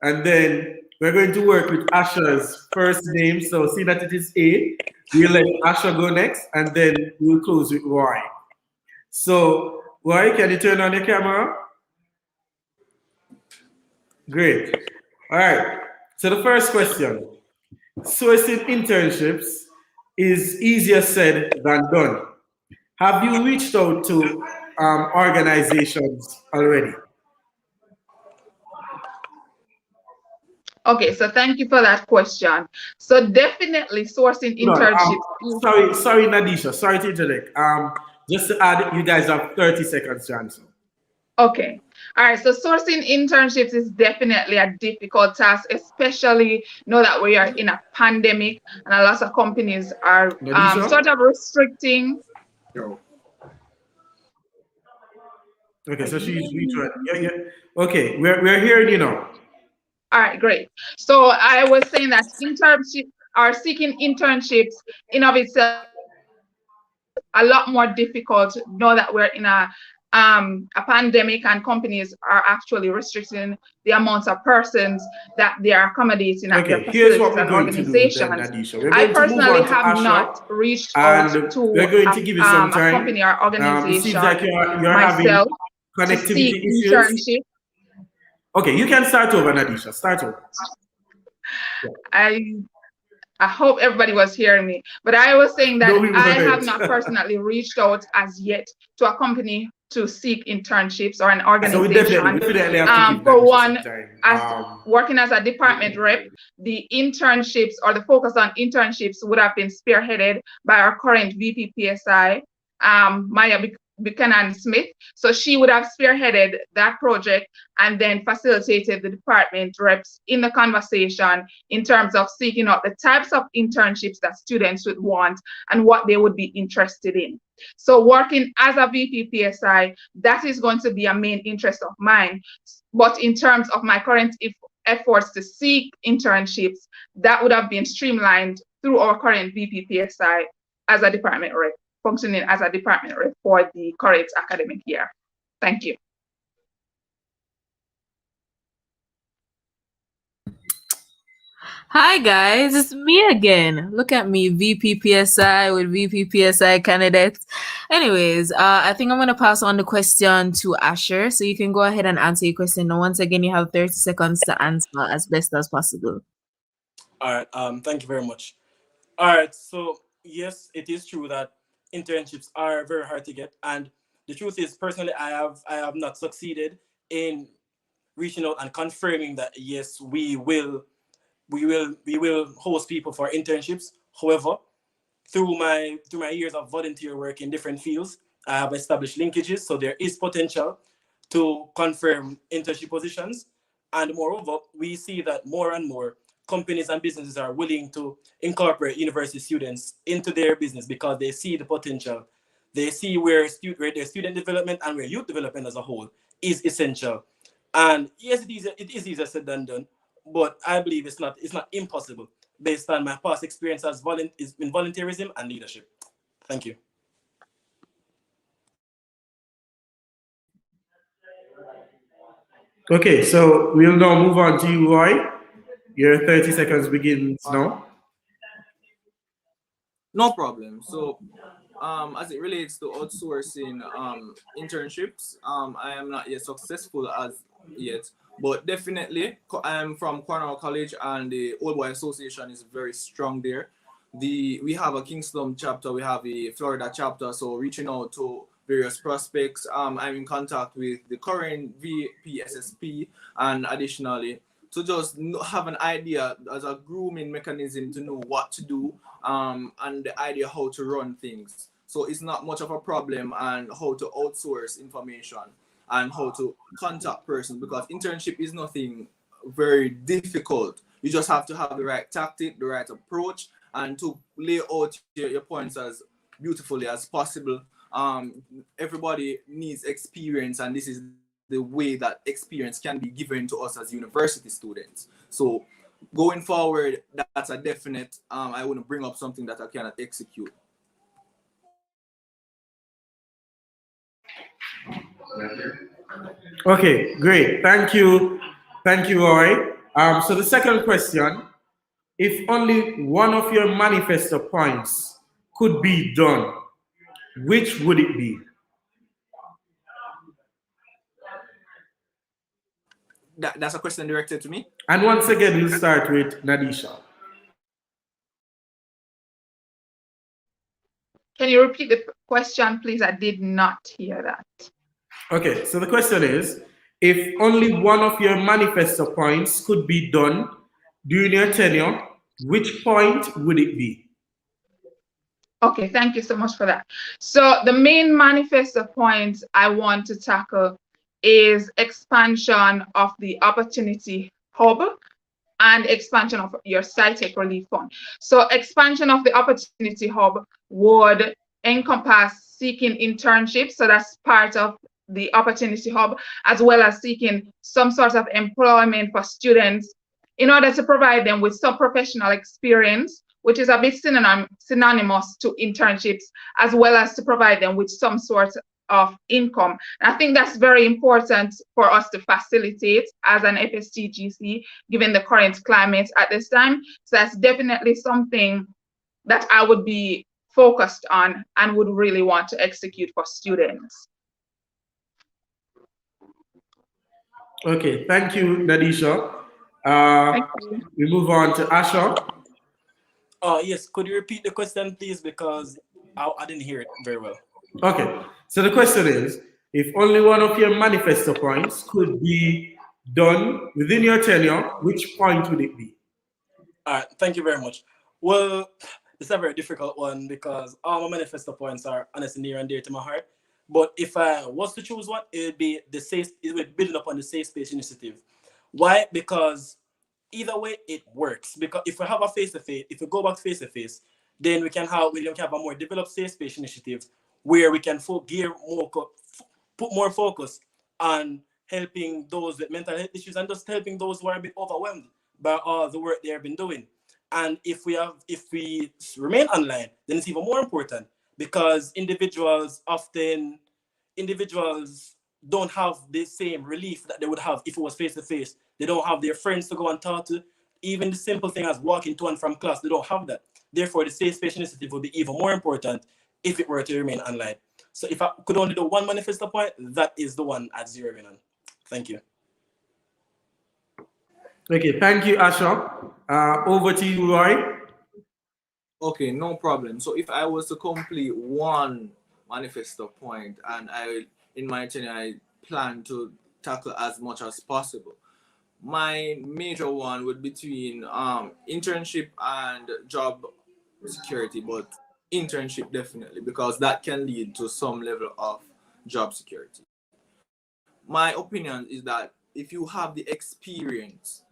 and then we're going to work with Asha's first name. So see that it is A. We'll let Asha go next, and then we'll close with Roy. So Roy, can you turn on your camera? Great. All right. So the first question. Sourcing internships is easier said than done. Have you reached out to organizations already? Okay, so thank you for that question. So definitely sourcing internships. Sorry, Nadisha. Sorry to interject. Just to add, you guys have 30 seconds to answer. Okay. All right. So sourcing internships is definitely a difficult task, especially now that we are in a pandemic and a lot of companies are sort of restricting. Okay, so she's retrying. Yeah. Okay, we're hearing you now. All right, great. So I was saying that internships are seeking internships in of itself a lot more difficult now that we're in a pandemic and companies are actually restricting the amounts of persons that they are accommodating at their facilities and organizations. I personally have not reached out to a company or organization myself to seek internship. Okay, you can start over, Nadisha. Start over. I hope everybody was hearing me, but I was saying that I have not personally reached out as yet to a company to seek internships or an organization. For one, as working as a department rep, the internships or the focus on internships would have been spearheaded by our current VP PSI, Maya, Buchanan Smith. So she would have spearheaded that project and then facilitated the department reps in the conversation in terms of seeking out the types of internships that students would want and what they would be interested in. So working as a VP PSI, that is going to be a main interest of mine. But in terms of my current efforts to seek internships, that would have been streamlined through our current VP PSI as a department rep, functioning as a department rep for the current academic year. Thank you. Hi guys, it's me again. Look at me, VP PSI with VP PSI candidates. Anyways, I think I'm gonna pass on the question to Asher, so you can go ahead and answer your question. And once again, you have 30 seconds to answer as best as possible. All right. Thank you very much. All right. So yes, it is true that internships are very hard to get, and the truth is, personally, I have not succeeded in reaching out and confirming that yes, we will host people for internships. However, through my years of volunteer work in different fields, I have established linkages, so there is potential to confirm internship positions. And moreover, we see that more and more companies and businesses are willing to incorporate university students into their business because they see the potential. They see where their student development and where youth development as a whole is essential. And yes, it is easier said than done, but I believe it's not impossible based on my past experience as in volunteerism and leadership. Thank you. Okay, so we'll now move on to you, Roy. Your 30 seconds begins now. No problem. So, as it relates to outsourcing internships, I am not yet successful as yet, but definitely I'm from Cornell College, and the Old Boy Association is very strong there. We have a Kingston chapter, we have a Florida chapter, so reaching out to various prospects. I'm in contact with the current VP SSP, and additionally to just have an idea as a grooming mechanism to know what to do, and the idea how to run things. So it's not much of a problem, and how to outsource information and how to contact persons, because internship is nothing very difficult. You just have to have the right tactic, the right approach, and to lay out your points as beautifully as possible. Everybody needs experience, and this is the way that experience can be given to us as university students. So going forward, that's a definite. I wouldn't bring up something that I cannot execute. Okay, great. Thank you, Roy. So the second question: if only one of your manifesto points could be done, which would it be? That's a question directed to me. And once again, we'll start with Nadisha. Can you repeat the question, please? I did not hear that. Okay, so the question is, if only one of your manifesto points could be done during your tenure, which point would it be? Okay, thank you so much for that. So the main manifesto point I want to tackle is expansion of the opportunity hub and expansion of your SciTech Relief Fund. So expansion of the opportunity hub would encompass seeking internships. So that's part of the opportunity hub, as well as seeking some sort of employment for students in order to provide them with some professional experience, which is a bit synonymous to internships, as well as to provide them with some sort of income. And I think that's very important for us to facilitate as an FSTGC, given the current climate at this time. So that's definitely something that I would be focused on and would really want to execute for students. Okay, thank you, Nadisha. Thank you. We move on to Asha. Yes, could you repeat the question, please? Because I didn't hear it very well. Okay, so the question is, if only one of your manifesto points could be done within your tenure, which point would it be? All right, thank you very much. Well, it's a very difficult one because all my manifesto points are honestly near and dear to my heart. But if I was to choose one, it would be it would build up on the Safe Space Initiative. Why? Because either way it works. Because if we have a face-to-face, if we go back face-to-face, then we can have a more developed Safe Space Initiative where we can put more focus on helping those with mental health issues and just helping those who are a bit overwhelmed by all the work they have been doing. And if we remain online, then it's even more important because individuals don't have the same relief that they would have if it was face to face. They don't have their friends to go and talk to. Even the simple thing as walking to and from class, they don't have that. Therefore, the Safe Space Initiative would be even more important if it were to remain online. So if I could only do one manifesto point, that is the one at zero in on. Thank you. Okay, thank you, Asha. Over to you, Roy. Okay, no problem. So if I was to complete one manifesto point, and in my tenure, I plan to tackle as much as possible. My major one would be between internship and job security, but internship definitely, because that can lead to some level of job security. My opinion is that if you have the experience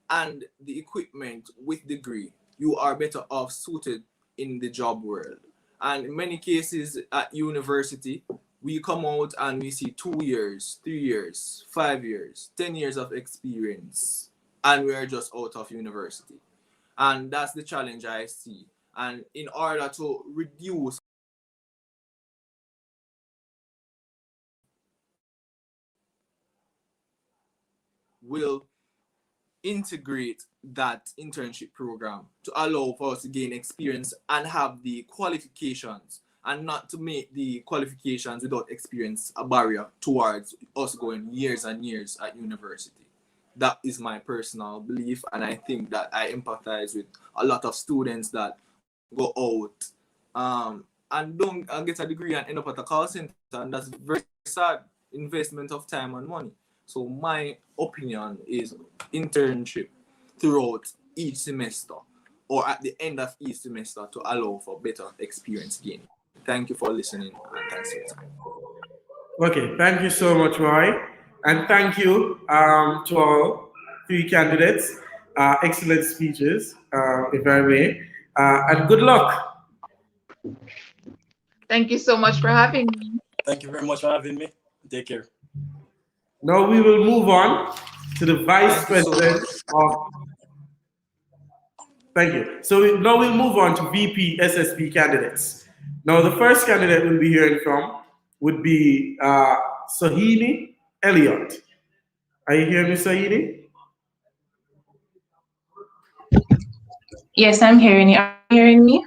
and the equipment with degree, you are better off suited in the job world. And in many cases at university, we come out and we see 2 years, 3 years, 5 years, 10 years of experience, and we are just out of university. And that's the challenge I see. And in order to reduce will integrate that internship program to allow for us to gain experience and have the qualifications, and not to make the qualifications without experience a barrier towards us going years and years at university. That is my personal belief, and I think that I empathize with a lot of students that go out and don't get a degree and end up at a call center, and that's very sad investment of time and money. So my opinion is internship throughout each semester or at the end of each semester to allow for better experience gain. Thank you for listening, and thanks for your time. Okay, thank you so much, Roy. And thank you to all 3 candidates. Excellent speeches, if I may. And good luck. Thank you so much for having me. Thank you very much for having me. Take care. Now we will move on to the Vice President of... Thank you. So now we'll move on to VP SSP candidates. Now the first candidate we'll be hearing from would be Sohini Elliott. Are you hearing me, Sohini? Yes, I'm hearing you. Are you hearing me?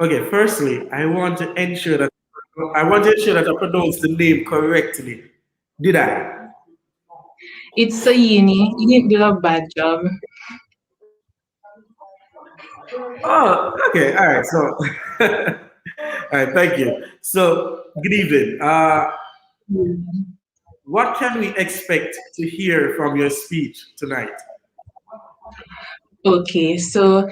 Okay, firstly, I want to ensure that I pronounced the name correctly. Did I? It's Soyini. You didn't do a bad job. Oh, okay. All right. So, all right. Thank you. So, good evening. What can we expect to hear from your speech tonight? Okay, so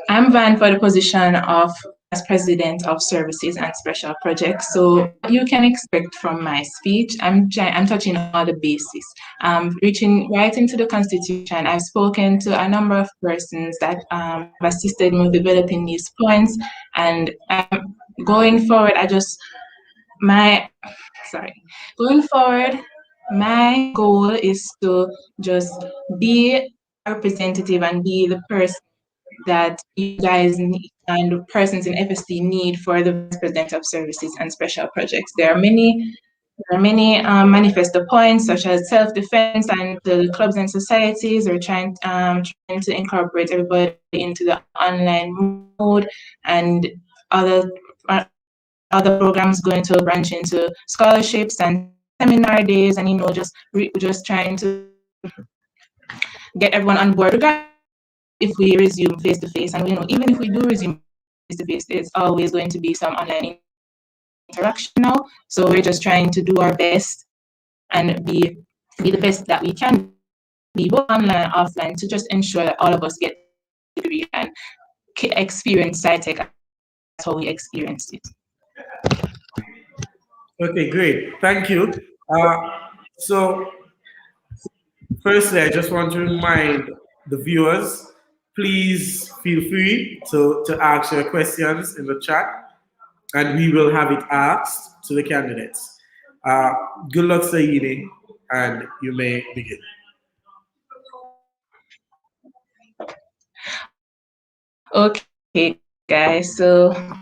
I'm vying for the position of Vice President of Services and Special Projects. So what you can expect from my speech, I'm touching all the bases. Reaching right into the Constitution. I've spoken to a number of persons that have assisted me with developing these points, and going forward, going forward, my goal is to just be representative and be the person that you guys need and the persons in FST need for the Vice President of Services and Special Projects. There are many manifesto points such as self-defense and the clubs and societies. We're trying to incorporate everybody into the online mode, and other programs going to branch into scholarships and seminar days, and just trying to get everyone on board regardless if we resume face-to-face. And even if we do resume face-to-face, there's always going to be some online interaction now. So we're just trying to do our best and be the best that we can be, both online and offline, to just ensure that all of us get a degree and experience SciTech. That's how we experienced it. Okay, great. Thank you. So, firstly, I just want to remind the viewers, please feel free to ask your questions in the chat, and we will have it asked to the candidates. Uh, Good luck, Saidi, and you may begin. Okay, guys. So my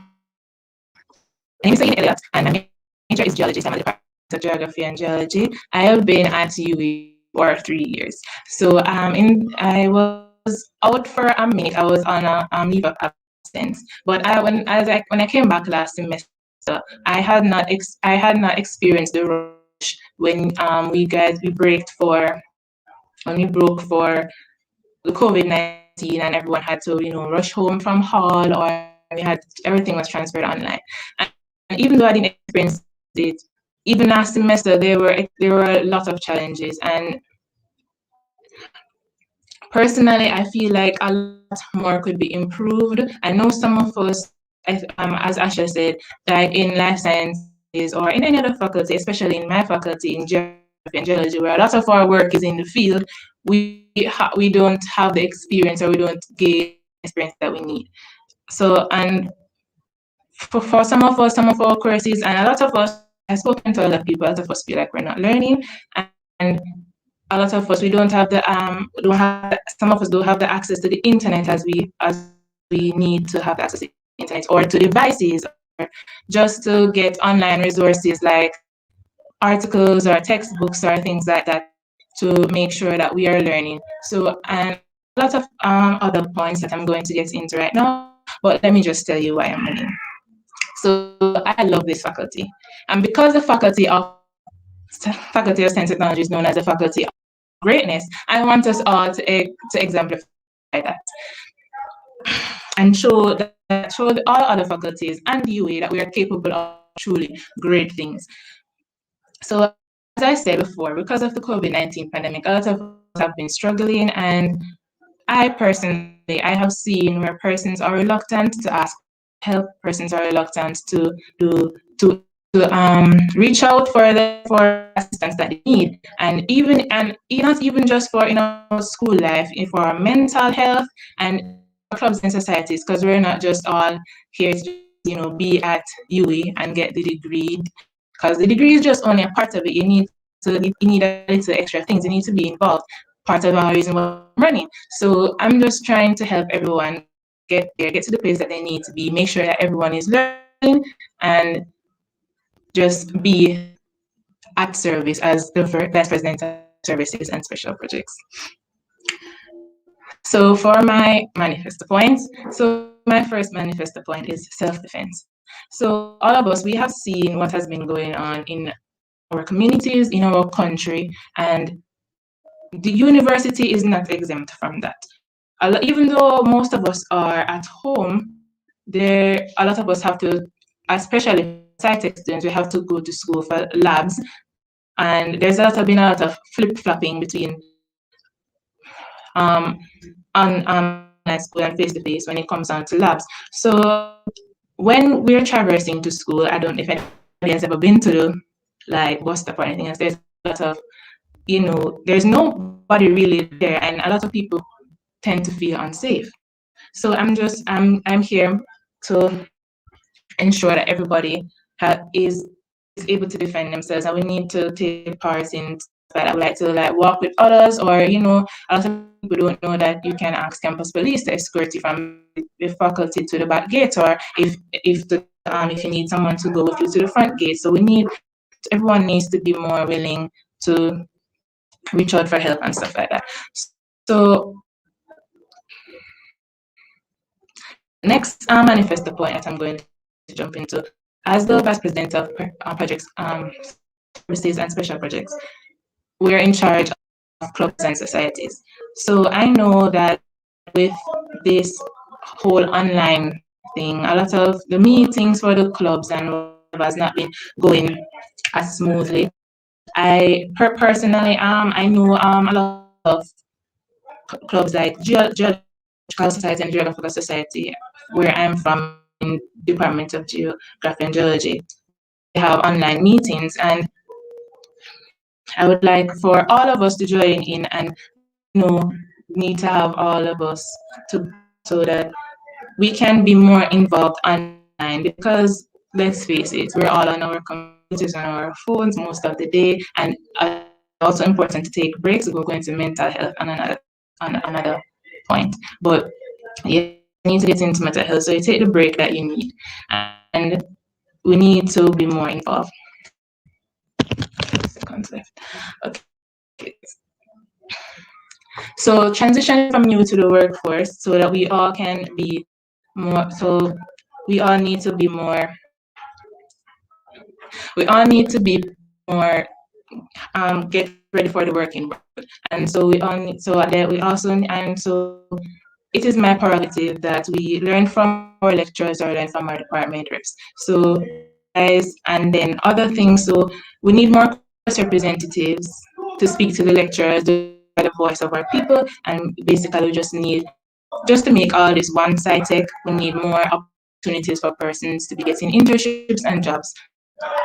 name is Saeed Elliott, and my major is geology. So I'm a department of geography and geology. I have been at UWI for 3 years. So I was out for a minute. I was on a leave of absence. But when I came back last semester, I had not experienced the rush when we broke for the COVID-19, and everyone had to, rush home from hall, or everything was transferred online. And even though I didn't experience it, even last semester, there were a lot of challenges. And personally, I feel like a lot more could be improved. I know some of us, as Asha said, like in life sciences or in any other faculty, especially in my faculty in geography and geology, where a lot of our work is in the field, we don't have the experience, or we don't gain experience that we need. So, and for some of our courses, and a lot of us, I've spoken to a lot of people, a lot of us feel like we're not learning, and a lot of us, we don't have some of us don't have the access to the internet as we need to have access to the internet, or to devices, or just to get online resources like articles or textbooks or things like that, to make sure that we are learning. So, and a lot of other points that I'm going to get into right now, but let me just tell you why I'm learning. So I love this faculty, and because the Faculty of Science and Technology is known as the Faculty of Greatness, I want us all to exemplify that, and show all other faculties and the UA that we are capable of truly great things. So, as I said before, because of the COVID-19 pandemic, a lot of us have been struggling, and I have seen where persons are reluctant to ask help, persons are reluctant to reach out for assistance that they need, and not even just for school life, for mental health and clubs and societies, because we're not just all here to be at UE and get the degree, because the degree is just only a part of it. You need a little extra things. You need to be involved. Part of our reason why I'm running. So I'm just trying to help everyone get there, get to the place that they need to be, make sure that everyone is learning, and just be at service as the Vice President of Services and Special Projects. So for my manifesto points, so my first manifesto point is self-defense. So all of us, we have seen what has been going on in our communities, in our country, and the university is not exempt from that. Even though most of us are at home, a lot of us have to, especially science students, we have to go to school for labs, and there's been a lot of flip-flopping between online school and face-to-face when it comes down to labs. So when we're traversing to school, I don't know if anybody has ever been to like bus stop or anything else, there's a lot of, there's nobody really there, and a lot of people tend to feel unsafe. So I'm here to ensure that everybody is able to defend themselves, and we need to take part in that. I would like to walk with others, or a lot of people don't know that you can ask campus police to escort you from the faculty to the back gate, or if you need someone to go with you to the front gate. So everyone needs to be more willing to reach out for help and stuff like that. So next manifesto point that I'm going to jump into, as the Vice President of Projects, Services and Special Projects, we're in charge of clubs and societies. So I know that with this whole online thing, a lot of the meetings for the clubs and whatever has not been going as smoothly. I personally, I know a lot of clubs like Geological Society and Geographical Society, where I'm from, in Department of Geography and Geology. have online meetings, and I would like for all of us to join in, and need to have all of us to so that we can be more involved online, because let's face it, we're all on our computers and our phones most of the day, and also important to take breaks. We'll go into mental health on another point, but yeah, you need to get into mental health, so you take the break that you need, and we need to be more involved. Seconds left. Okay. So transition from youth to the workforce, so that we all can be more. So we all need to be more. We all need to be more. Get ready for the working world, and so we all need. So that we also, and so it is my prerogative that we learn from our lecturers or learn from our department reps. So guys, and then other things. So we need more representatives to speak to the lecturers, the voice of our people, and basically we just need, just to make all this one-side tech, we need more opportunities for persons to be getting internships and jobs.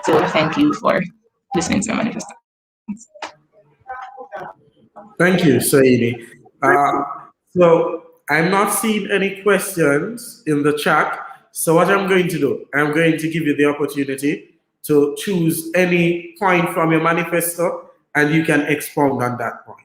So thank you for listening to my manifesto. Thank you, Saidi. So I'm not seeing any questions in the chat. So what I'm going to do, I'm going to give you the opportunity to choose any point from your manifesto, and you can expound on that point.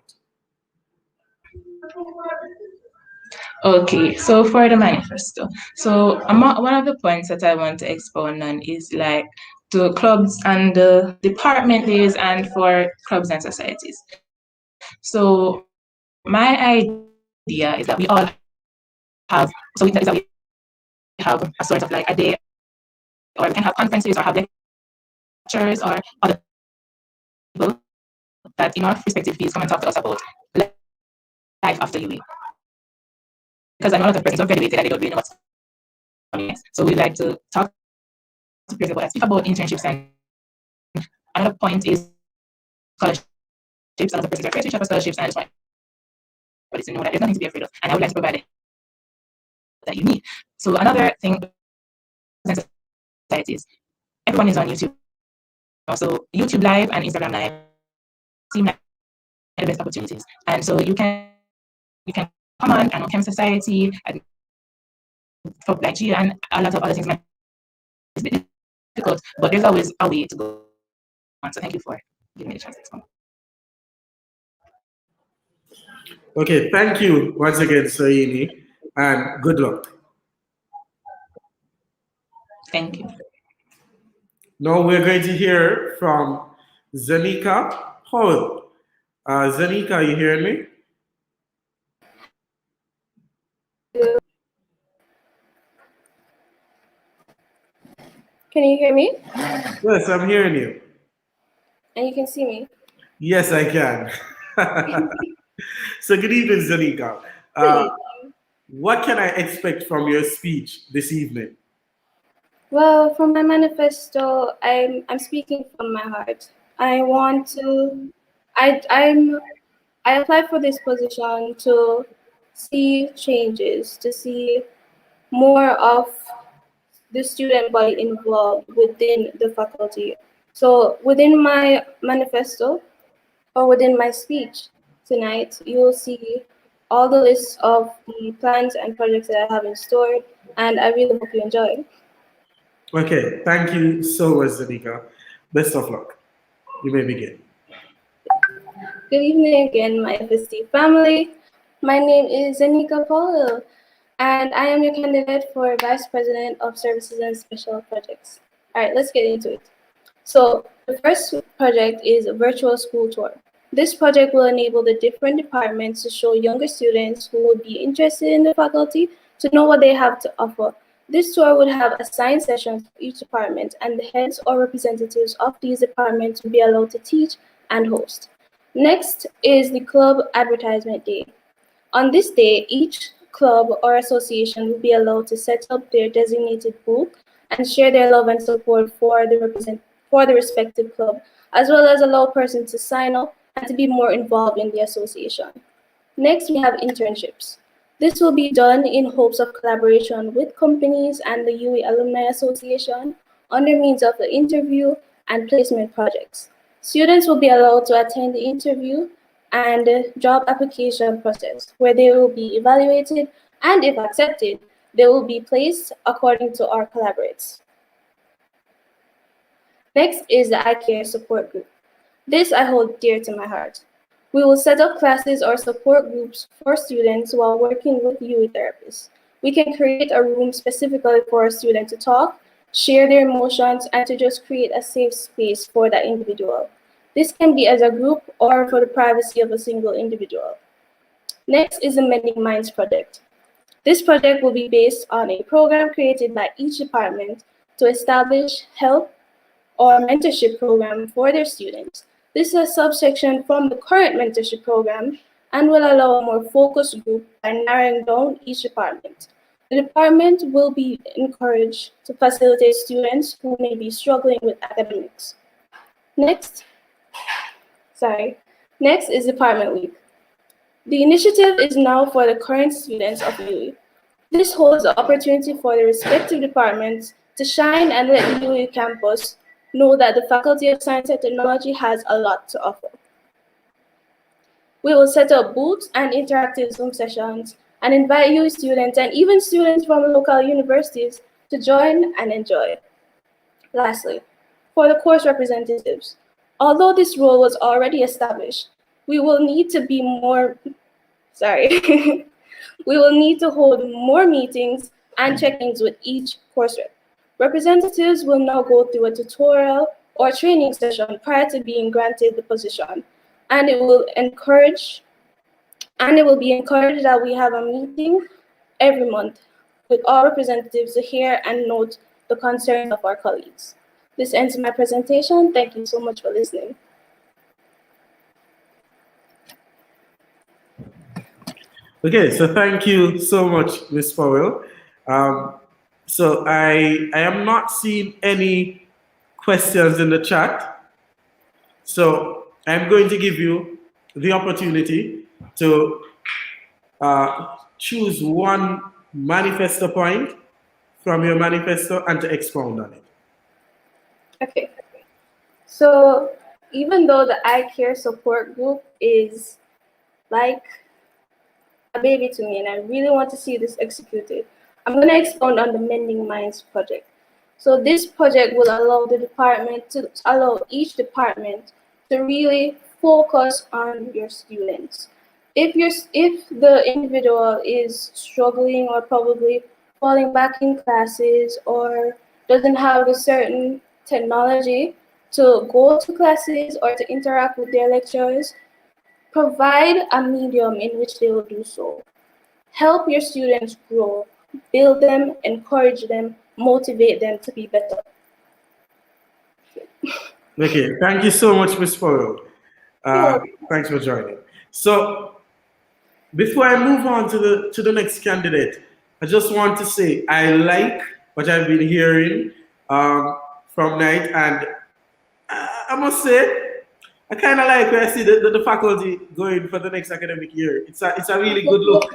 Okay, so for the manifesto, so one of the points that I want to expound on is like the clubs and the department days, and for clubs and societies. So my idea is that we all have, so that is that we have a sort of like a day, or we can have conferences or have lectures or other people that in our respective fields come and talk to us about life after UA. Because I know a lot of persons are graduated and they don't really know what's coming next. So we like to talk to peers about, speak about internships, and another point is scholarships. A lot of persons are afraid to for scholarships, and I just want everybody to know that there's nothing to be afraid of, and I would like to provide it that you need. So another thing, societies, everyone is on YouTube. So YouTube Live and Instagram Live seem like the best opportunities, and so you can come on and Chem Society and for like Geo and a lot of other things. It's a bit difficult, but there's always a way to go on. So thank you for giving me the chance to explain. Okay, thank you once again, Saini, and good luck. Thank you. Now we're going to hear from Zanika Howell. Zanika, are you hearing me? Can you hear me? Yes, I'm hearing you. And you can see me? Yes, I can. So good evening, Zanika. What can I expect from your speech this evening? Well, from my manifesto, I'm speaking from my heart. I want to, I applied for this position to see changes, to see more of the student body involved within the faculty. So within my manifesto, or within my speech tonight, you will see all the lists of the plans and projects that I have in store, and I really hope you enjoy. Okay, thank you so much, Zanika. Best of luck. You may begin. Good evening again, my FST family. My name is Zanika Paulo, and I am your candidate for Vice President of Services and Special Projects. All right, let's get into it. So the first project is a virtual school tour. This project will enable the different departments to show younger students who would be interested in the faculty to know what they have to offer. This tour would have assigned sessions for each department, and the heads or representatives of these departments will be allowed to teach and host. Next is the club advertisement day. On this day, each club or association will be allowed to set up their designated booth and share their love and support for the respective club, as well as allow persons to sign up and to be more involved in the association. Next, we have internships. This will be done in hopes of collaboration with companies and the UE Alumni Association, under means of the interview and placement projects. Students will be allowed to attend the interview and job application process, where they will be evaluated, and if accepted, they will be placed according to our collaborates. Next is the I Care support group. This I hold dear to my heart. We will set up classes or support groups for students while working with UE therapists. We can create a room specifically for a student to talk, share their emotions, and to just create a safe space for that individual. This can be as a group or for the privacy of a single individual. Next is the Mending Minds project. This project will be based on a program created by each department to establish help or mentorship program for their students. This is a subsection from the current mentorship program and will allow a more focused group by narrowing down each department. The department will be encouraged to facilitate students who may be struggling with academics. Next is Department Week. The initiative is now for the current students of UE. This holds the opportunity for the respective departments to shine and let the UE campus know that the Faculty of Science and Technology has a lot to offer. We will set up booths and interactive Zoom sessions and invite UE students and even students from local universities to join and enjoy. Lastly, for the course representatives, although this role was already established, we will need to we will need to hold more meetings and check-ins with each course rep. Representatives will now go through a tutorial or training session prior to being granted the position, and it will be encouraged that we have a meeting every month with all representatives to hear and note the concerns of our colleagues. This ends my presentation. Thank you so much for listening. Okay, so thank you so much, Ms. Powell. So I am not seeing any questions in the chat. So I'm going to give you the opportunity to choose one manifesto point from your manifesto and to expound on it. Okay. So even though the I Care support group is like a baby to me and I really want to see this executed, I'm going to expound on the Mending Minds project. So this project will allow each department to really focus on your students. If the individual is struggling or probably falling back in classes or doesn't have a certain technology to go to classes or to interact with their lecturers, provide a medium in which they will do so. Help your students grow, build them, encourage them, motivate them to be better. Okay, thank you so much, Ms. Powell. Thanks for joining. So before I move on to the next candidate, I just want to say I like what I've been hearing from Night, and I must say I kind of like where I see the faculty going for the next academic year. It's a really good look,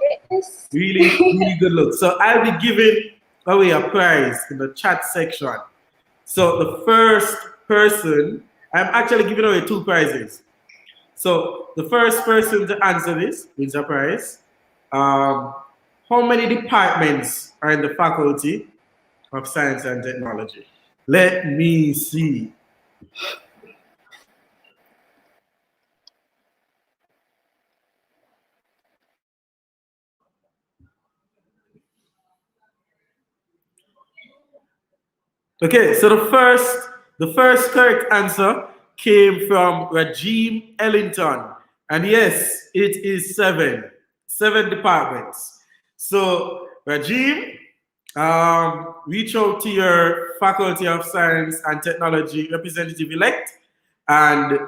really good look. So I'll be giving away a prize in the chat section. So the first person, I'm actually giving away 2 prizes. So the first person to answer this wins a prize. How many departments are in the Faculty of Science and Technology? Let me see. Okay, so the first correct answer came from Rajim Ellington. And yes, it is 7 departments. So Rajim, reach out to your Faculty of Science and Technology representative elect and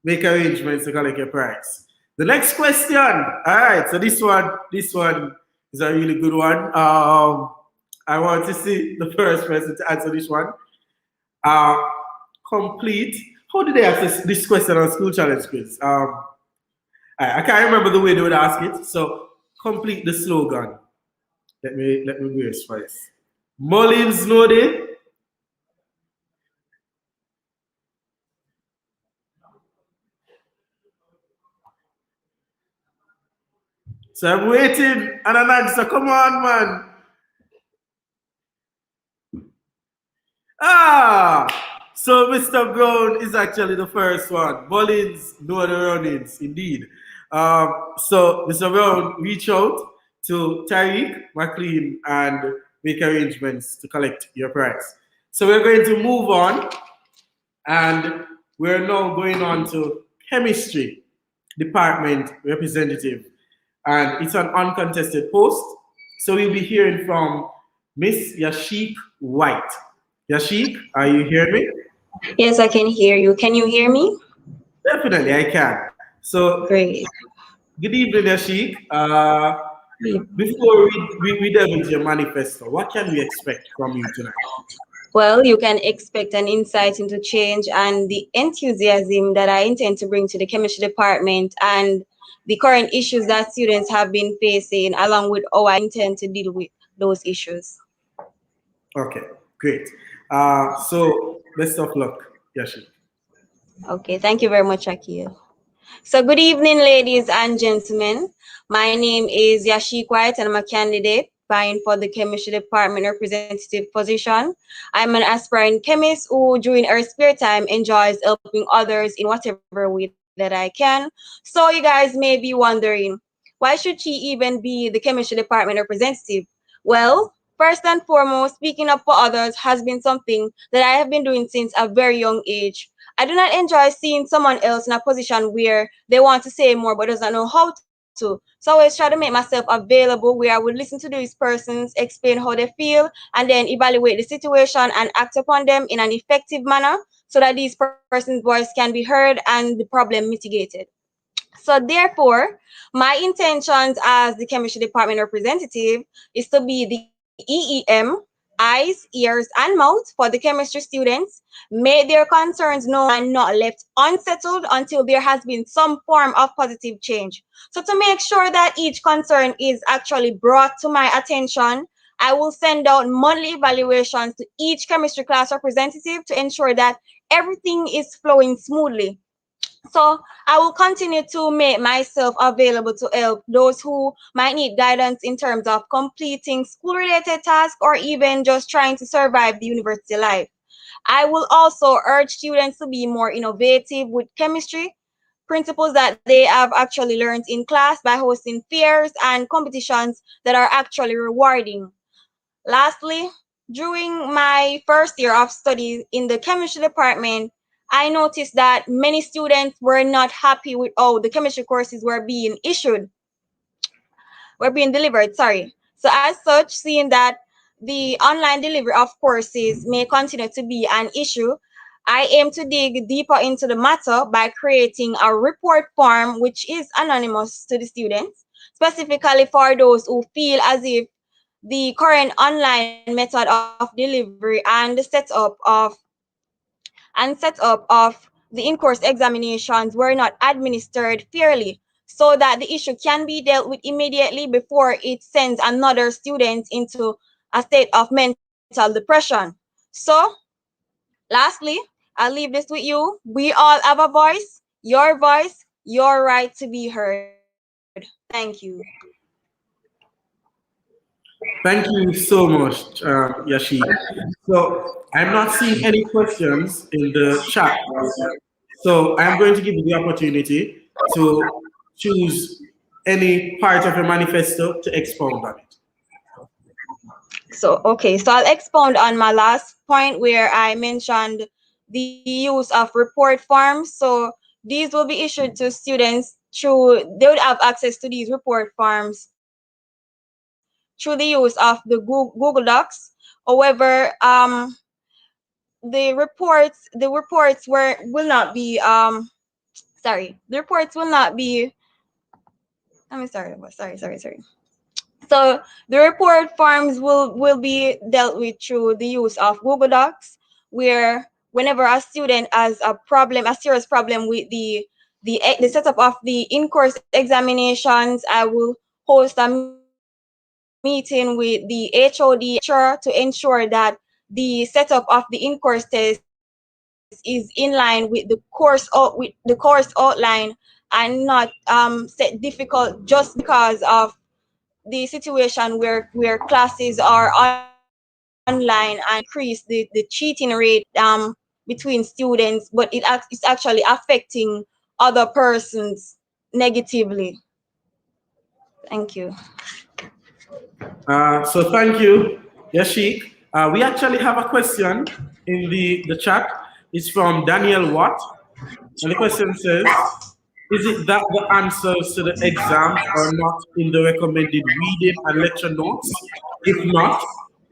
make arrangements to collect your prize. The next question. All right, so this one is a really good one. I want to see the first person to answer this one. Complete. How did they ask this question on School Challenge quiz? I can't remember the way they would ask it. So complete the slogan. Let me brace first. Mullins know they. So I'm waiting on an answer. Come on, man. So Mr. Brown is actually the first one. Mullins know the run-ins, indeed. So Mr. Brown, reach out to Tariq, McLean, and make arrangements to collect your prize. So we're going to move on, and we're now going on to chemistry department representative, and it's an uncontested post. So we'll be hearing from Miss Yashik White. Yashik, are you hearing me? Yes, I can hear you. Can you hear me? Definitely, I can. So, Great. good evening, Yashik. Before we delve into your manifesto, what can we expect from you tonight? Well, you can expect an insight into change and the enthusiasm that I intend to bring to the chemistry department and the current issues that students have been facing, along with how I intend to deal with those issues. Okay, great. So, best of luck, Yashik. Okay, thank you very much, Akil. So good evening, ladies and gentlemen. My name is Yashik White and I'm a candidate vying for the chemistry department representative position. I'm an aspiring chemist who during her spare time enjoys helping others in whatever way that I can. So you guys may be wondering, why should she even be the chemistry department representative? Well, first and foremost, speaking up for others has been something that I have been doing since a very young age. I do not enjoy seeing someone else in a position where they want to say more but doesn't know how to. So I always try to make myself available where I would listen to these persons, explain how they feel, and then evaluate the situation and act upon them in an effective manner so that these persons' voice can be heard and the problem mitigated. So therefore, my intentions as the chemistry department representative is to be the EEM, eyes, ears, and mouth for the chemistry students, make their concerns known and not left unsettled until there has been some form of positive change. So to make sure that each concern is actually brought to my attention, I will send out monthly evaluations to each chemistry class representative to ensure that everything is flowing smoothly. So I will continue to make myself available to help those who might need guidance in terms of completing school-related tasks or even just trying to survive the university life. I will also urge students to be more innovative with chemistry, principles that they have actually learned in class by hosting fairs and competitions that are actually rewarding. Lastly, during my first year of study in the chemistry department, I noticed that many students were not happy with how the chemistry courses were being delivered, sorry. So as such, seeing that the online delivery of courses may continue to be an issue, I aim to dig deeper into the matter by creating a report form which is anonymous to the students, specifically for those who feel as if the current online method of delivery and the in-course examinations were not administered fairly, so that the issue can be dealt with immediately before it sends another student into a state of mental depression. So, lastly, I'll leave this with you. We all have a voice, your right to be heard. Thank you. Thank you so much, Yashik. So I'm not seeing any questions in the chat. So I'm going to give you the opportunity to choose any part of your manifesto to expound on it. So I'll expound on my last point where I mentioned the use of report forms. So these will be issued to students they would have access to these report forms through the use of the Google Docs. However, the reports will not be, sorry. So the report forms will be dealt with through the use of Google Docs, where whenever a student has a serious problem with the setup of the in-course examinations, I will host a meeting with the HOD lecturer to ensure that the setup of the in-course test is in line with the course outline and the and not set difficult just because of the situation where classes are online and increase the cheating rate between students, but it's actually affecting other persons negatively. Thank you. So thank you, Yashik. We actually have a question in the chat. It's from Daniel Watt. And the question says, is it that the answers to the exams are not in the recommended reading and lecture notes? If not,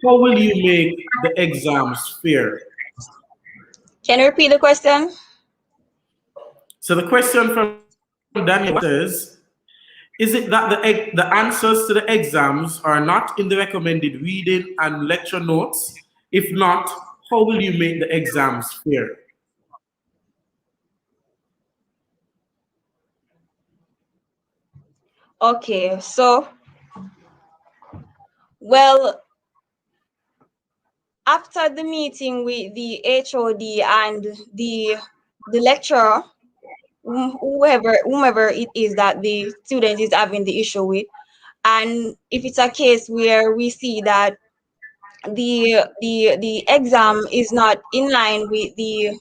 how will you make the exams fair? Can you repeat the question? So the question from Daniel says, is it that the answers to the exams are not in the recommended reading and lecture notes? If not, how will you make the exams fair? Okay, so, well, after the meeting with the HOD and the lecturer, whomever it is that the student is having the issue with, and if it's a case where we see that the exam is not in line with the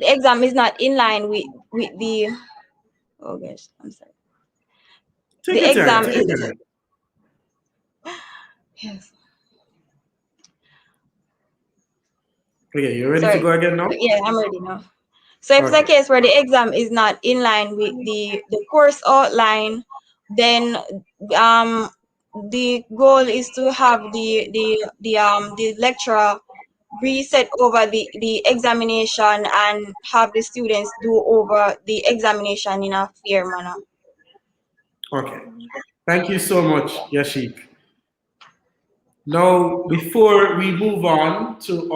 exam is not in line with the, oh gosh, I'm sorry. Take The your time. exam Take is, your time. yes. Okay, you ready to Sorry. go again now? Yeah, I'm ready now. So if it's a Okay. case where the exam is not in line with the course outline, then the goal is to have the lecturer reset over the examination and have the students do over the examination in a fair manner. Okay. Thank you so much, Yashik. Now, before we move on to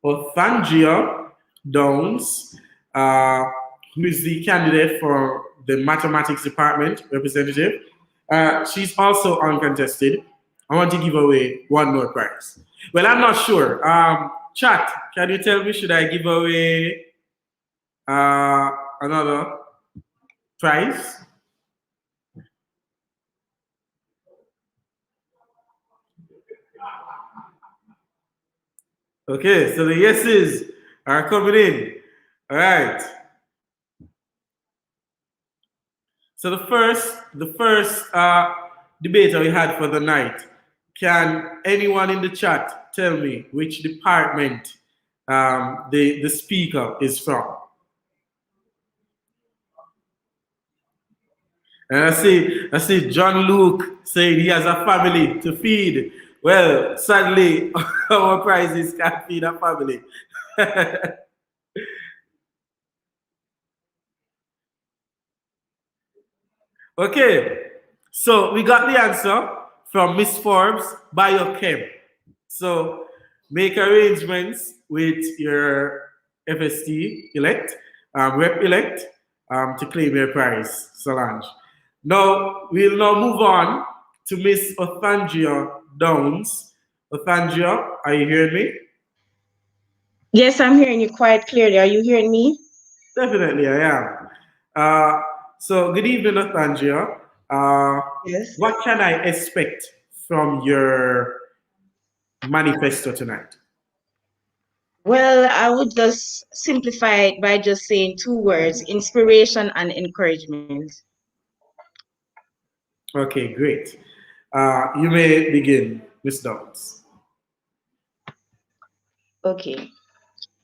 Othangia Downs, who is the candidate for the mathematics department representative, she's also uncontested. I want to give away one more prize. Well, I'm not sure. Chat, can you tell me, should I give away another prize? Okay, so the yeses are coming in. All right. So the first debater we had for the night. Can anyone in the chat tell me which department the speaker is from? And I see John Luke saying he has a family to feed. Well, sadly, our prizes can't feed a family. Okay, so we got the answer from Miss Forbes, Biochem. So make arrangements with your FST elect, rep elect, to claim your prize, Solange. Now, we'll now move on to Miss Othangia Downs. Othangia, are you hearing me? Yes, I'm hearing you quite clearly. Are you hearing me? Definitely, I am. So, good evening, Othangia. Yes. What can I expect from your manifesto tonight? Well, I would just simplify it by just saying two words: inspiration and encouragement. Okay, great. You may begin, Ms. Downs. Okay.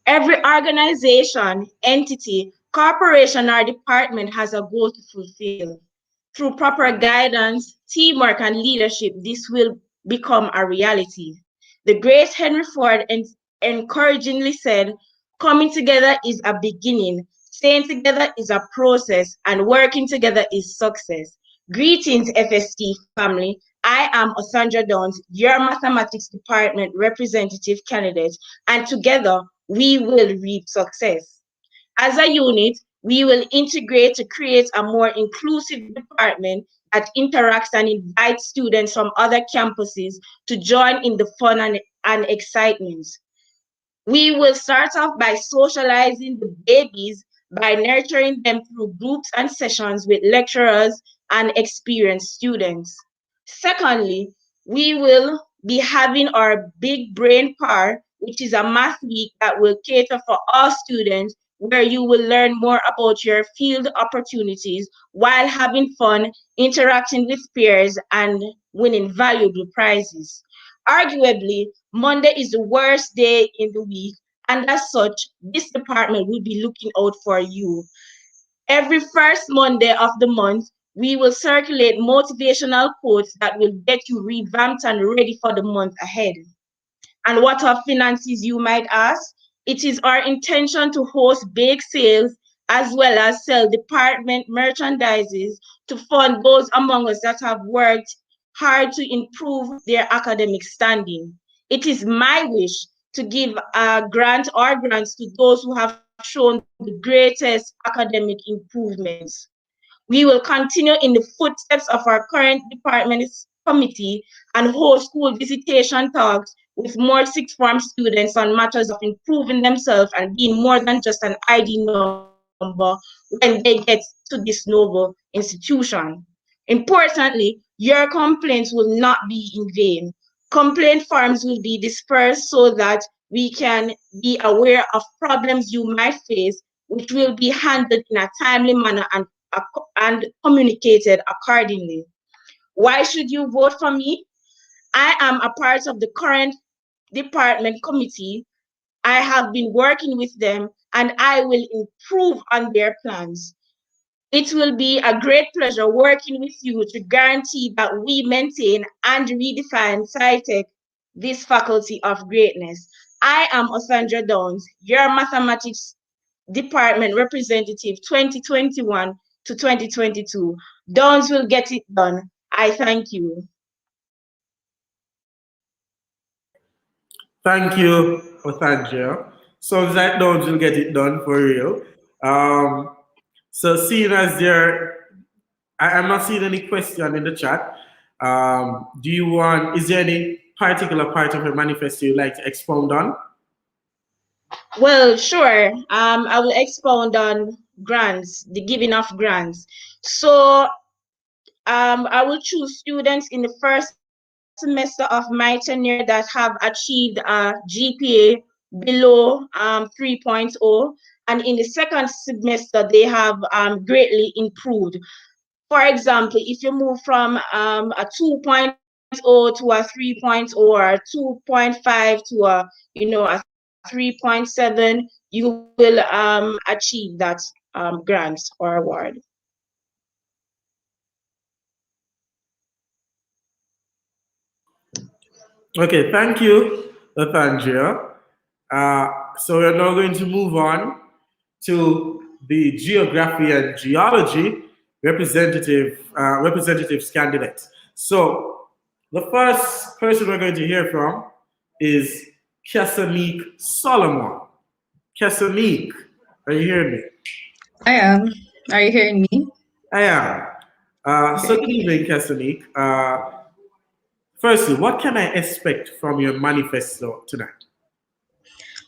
Every organization, entity, corporation, or department has a goal to fulfill. Through proper guidance, teamwork, and leadership, this will become a reality. The great Henry Ford encouragingly said, coming together is a beginning, staying together is a process, and working together is success. Greetings, FST family. I am Osandra Downs, your mathematics department representative candidate, and together we will reap success. As a unit, we will integrate to create a more inclusive department that interacts and invites students from other campuses to join in the fun and excitement. We will start off by socializing the babies by nurturing them through groups and sessions with lecturers and experienced students. Secondly, we will be having our Big Brain Power, which is a math week that will cater for all students, where you will learn more about your field opportunities while having fun, interacting with peers, and winning valuable prizes. Arguably, Monday is the worst day in the week, and as such, this department will be looking out for you. Every first Monday of the month, we will circulate motivational quotes that will get you revamped and ready for the month ahead. And what are finances, you might ask? It is our intention to host bake sales as well as sell department merchandises to fund those among us that have worked hard to improve their academic standing. It is my wish to give a grant or grants to those who have shown the greatest academic improvements. We will continue in the footsteps of our current department's committee and host school visitation talks with more sixth form students on matters of improving themselves and being more than just an ID number when they get to this noble institution. Importantly, your complaints will not be in vain. Complaint forms will be dispersed so that we can be aware of problems you might face, which will be handled in a timely manner and communicated accordingly. Why should you vote for me? I am a part of the current department committee. I have been working with them and I will improve on their plans. It will be a great pleasure working with you to guarantee that we maintain and redefine SciTech, this faculty of greatness. I am Osandra Downs, your mathematics department representative 2021 to 2022. Downs will get it done. I thank you. Thank you, Othangia. Sounds like Downs will get it done for real. So seeing as I'm not seeing any question in the chat. Is there any particular part of your manifesto you'd like to expound on? Well, sure. I will expound on grants, the giving of grants. So I will choose students in the first semester of my tenure that have achieved a GPA below 3.0, and in the second semester they have greatly improved. For example, if you move from a 2.0 to a 3.0 or 2.5 to a 3.7, you will achieve that grant or award. Okay, thank you, Nathangela. So we're now going to move on to the geography and geology representatives candidates. So the first person we're going to hear from is Kesanique Solomon. Kesanique, are you hearing me? I am. Are you hearing me? I am. So good evening, Kesanique. Firstly, what can I expect from your manifesto tonight?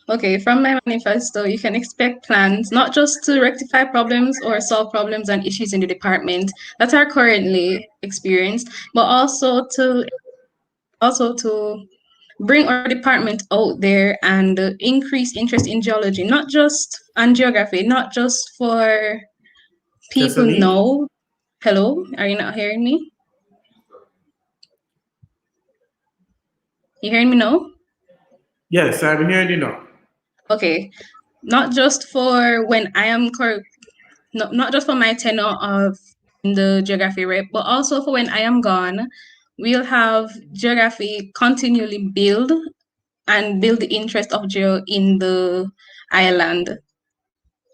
Okay, from my manifesto, you can expect plans not just to rectify problems or solve problems and issues in the department that are currently experienced, but also to bring our department out there and increase interest in geology, not just and geography, not just for people know. Hello, are you not hearing me? You hearing me now? Yes, I'm hearing you now. Okay, not just for when I am not just for my tenure of the geography rep, but also for when I am gone. We'll have geography continually build the interest of geo in the island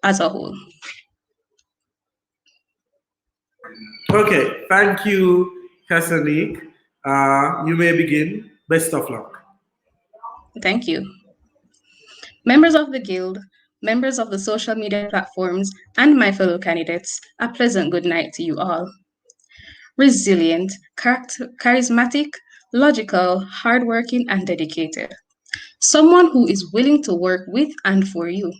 as a whole. Okay, thank you, Kesanique. You may begin. Best of luck. Thank you. Members of the Guild, members of the social media platforms, and my fellow candidates, a pleasant good night to you all. Resilient, charismatic, logical, hardworking, and dedicated. someone who is willing to work with and for you.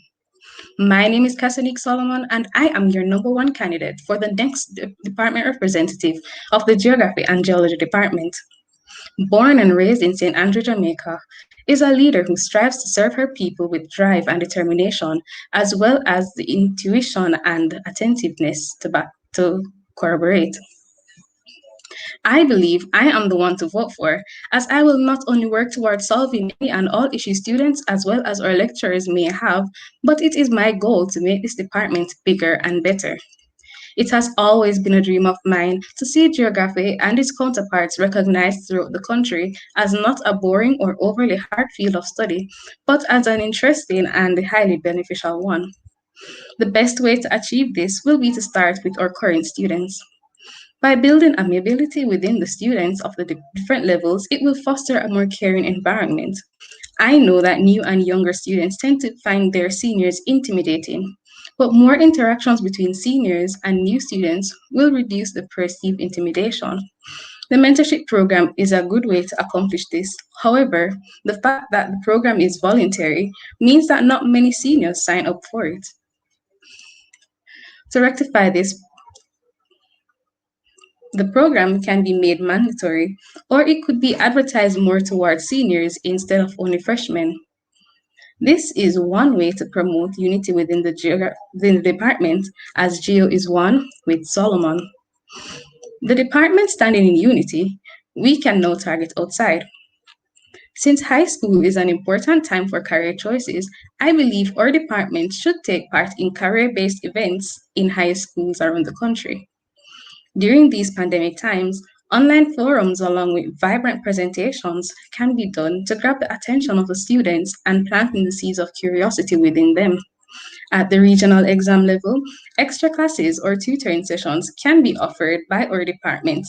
My name is Cassanique Solomon, and I am your #1 candidate for the next department representative of the Geography and Geology Department. Born and raised in St. Andrew, Jamaica, is a leader who strives to serve her people with drive and determination, as well as the intuition and attentiveness to corroborate. I believe I am the one to vote for, as I will not only work towards solving any and all issues students as well as our lecturers may have, but it is my goal to make this department bigger and better. It has always been a dream of mine to see geography and its counterparts recognized throughout the country as not a boring or overly hard field of study, but as an interesting and highly beneficial one. The best way to achieve this will be to start with our current students. By building amiability within the students of the different levels, it will foster a more caring environment. I know that new and younger students tend to find their seniors intimidating, but more interactions between seniors and new students will reduce the perceived intimidation. The mentorship program is a good way to accomplish this. However, the fact that the program is voluntary means that not many seniors sign up for it. To rectify this, the program can be made mandatory, or it could be advertised more towards seniors instead of only freshmen. This is one way to promote unity within the department, as Geo is one with Solomon. The department standing in unity, we can now target outside. Since high school is an important time for career choices, I believe our department should take part in career-based events in high schools around the country. During these pandemic times, online forums along with vibrant presentations can be done to grab the attention of the students and planting the seeds of curiosity within them. At the regional exam level, extra classes or tutoring sessions can be offered by our department.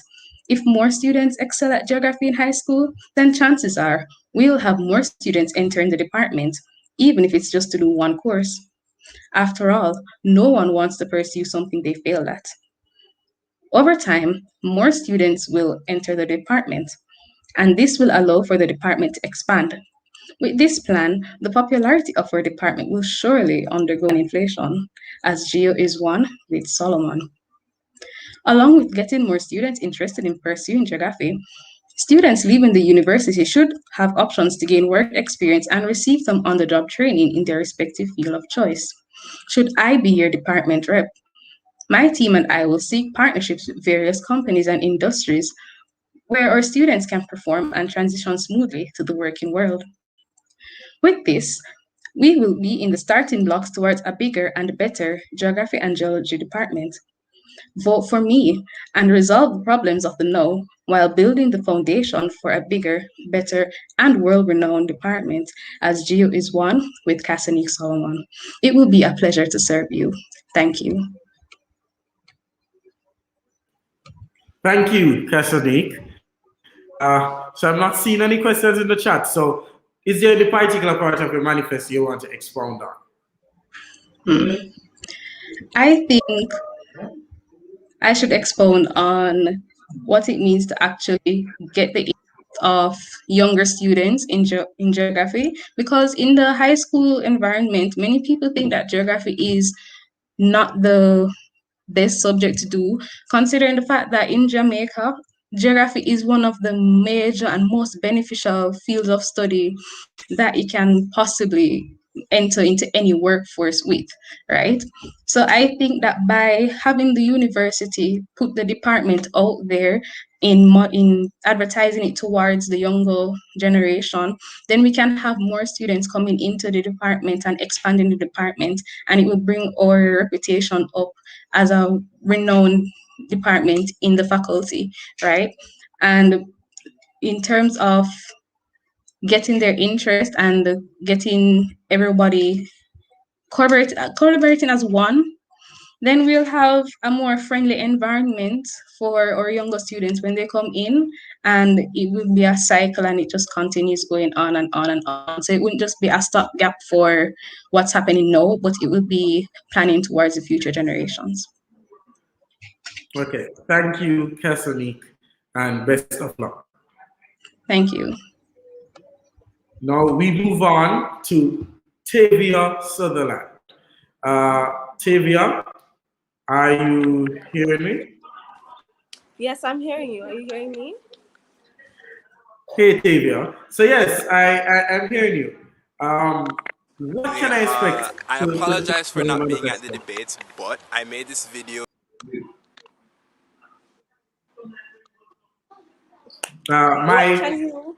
If more students excel at geography in high school, then chances are we'll have more students entering the department, even if it's just to do one course. After all, no one wants to pursue something they failed at. Over time, more students will enter the department, and this will allow for the department to expand. With this plan, the popularity of our department will surely undergo an inflation, as Geo is one with Solomon. Along with getting more students interested in pursuing geography, students leaving the university should have options to gain work experience and receive some on-the-job training in their respective field of choice. Should I be your department rep, my team and I will seek partnerships with various companies and industries where our students can perform and transition smoothly to the working world. With this, we will be in the starting blocks towards a bigger and better geography and geology department. Vote for me and resolve the problems of the now while building the foundation for a bigger, better, and world-renowned department, as Geo is one with Cassanique Solomon. It will be a pleasure to serve you. Thank you. Thank you, Cassanique. So I'm not seeing any questions in the chat. So is there any particular part of your manifesto you want to expound on? I think I should expound on what it means to actually get the interest of younger students in geography, because in the high school environment, many people think that geography is not the best subject to do, considering the fact that in Jamaica, geography is one of the major and most beneficial fields of study that you can possibly enter into any workforce with, right? So I think that by having the university put the department out there in advertising it towards the younger generation, then we can have more students coming into the department and expanding the department, and it will bring our reputation up as a renowned department in the faculty, right? And in terms of getting their interest and getting everybody collaborating as one, then we'll have a more friendly environment for our younger students when they come in, and it will be a cycle and it just continues going on and on and on. So it wouldn't just be a stopgap for what's happening now, but it will be planning towards the future generations. Okay, thank you, Cassanique, and best of luck. Thank you. Now we move on to Tavia Sutherland. Tavia, are you hearing me? Yes, I'm hearing you. Are you hearing me? Hey, Tavia. So yes, I'm hearing you. What can I expect I to apologize for from the not being at the manifesto? debates, but I made this video. What can you?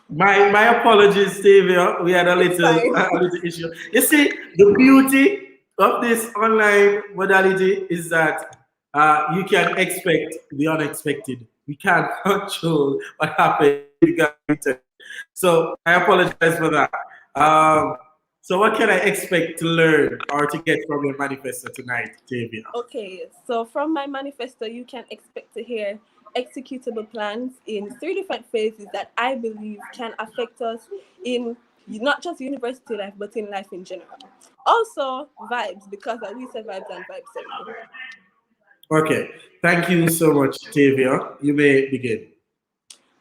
My apologies, Tavia. We had a It's little fine. a little issue. You see, the beauty of this online modality is that you can expect the unexpected. We can't control what happens. So I apologize for that. So what can I expect to learn or to get from your manifesto tonight, Tavia? Okay, so from my manifesto, you can expect to hear executable plans in 3 different phases that I believe can affect us in not just university life, but in life in general. Also, vibes, because we say vibes and vibes only. Okay, thank you so much, Tavia. You may begin.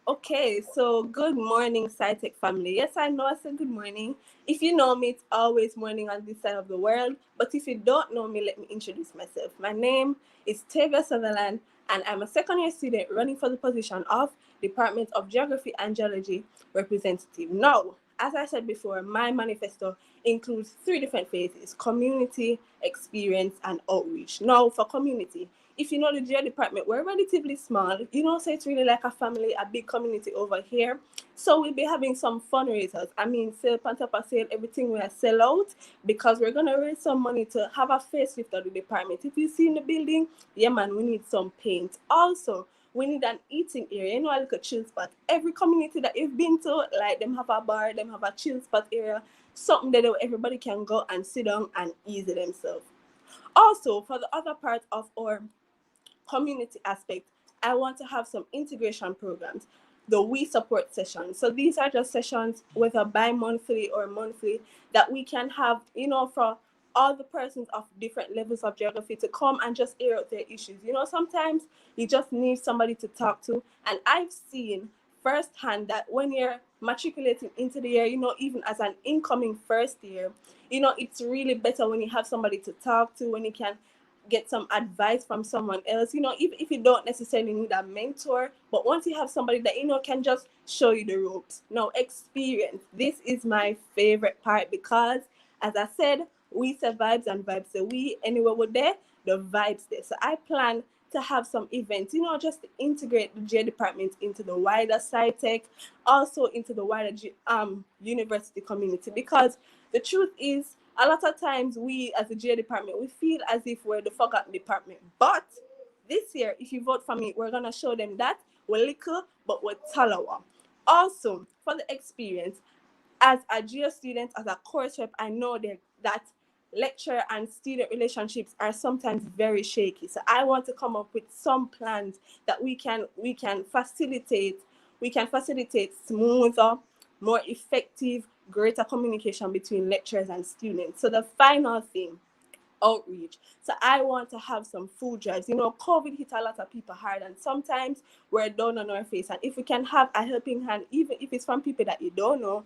Okay, so good morning, SciTech family. Yes, I know I said good morning. If you know me, it's always morning on this side of the world. But if you don't know me, let me introduce myself. My name is Tavia Sutherland, and I'm a second-year student running for the position of Department of Geography and Geology representative. Now, as I said before, my manifesto includes 3 different phases: community, experience, and outreach. Now, for community, if you know the geo department, we're relatively small, so it's really like a family, a big community over here. So we'll be having some fundraisers. I mean, sale, pantapa sale, everything we sell out, because we're going to raise some money to have a facelift of the department. If you see in the building, yeah, man, we need some paint. Also, we need an eating area, a little chill spot. Every community that you've been to, like, them have a bar, them have a chill spot area, something that everybody can go and sit down and ease themselves. Also, for the other part of our community aspect, I want to have some integration programs, the We Support sessions. So these are just sessions, whether bi-monthly or monthly, that we can have, for all the persons of different levels of geography to come and just air out their issues. Sometimes you just need somebody to talk to. And I've seen firsthand that when you're matriculating into the year, even as an incoming first year, it's really better when you have somebody to talk to, when you can get some advice from someone else, if you don't necessarily need a mentor, but once you have somebody that can just show you the ropes. Now, experience, this is my favorite part, because as I said, we say vibes and vibes, so we anywhere we're there, the vibes there. So I plan to have some events, just to integrate the J department into the wider SciTech, also into the wider university community, because the truth is, a lot of times we as the GA department, we feel as if we're the forgotten department. But this year, if you vote for me, we're going to show them that we're little, but we're talawa. Also, for the experience, as a GA student, as a course rep, I know that lecturer and student relationships are sometimes very shaky. So I want to come up with some plans that we can facilitate smoother, more effective, greater communication between lecturers and students. So the final thing, outreach. So I want to have some food drives. COVID hit a lot of people hard, and sometimes we're down on our face. And if we can have a helping hand, even if it's from people that you don't know,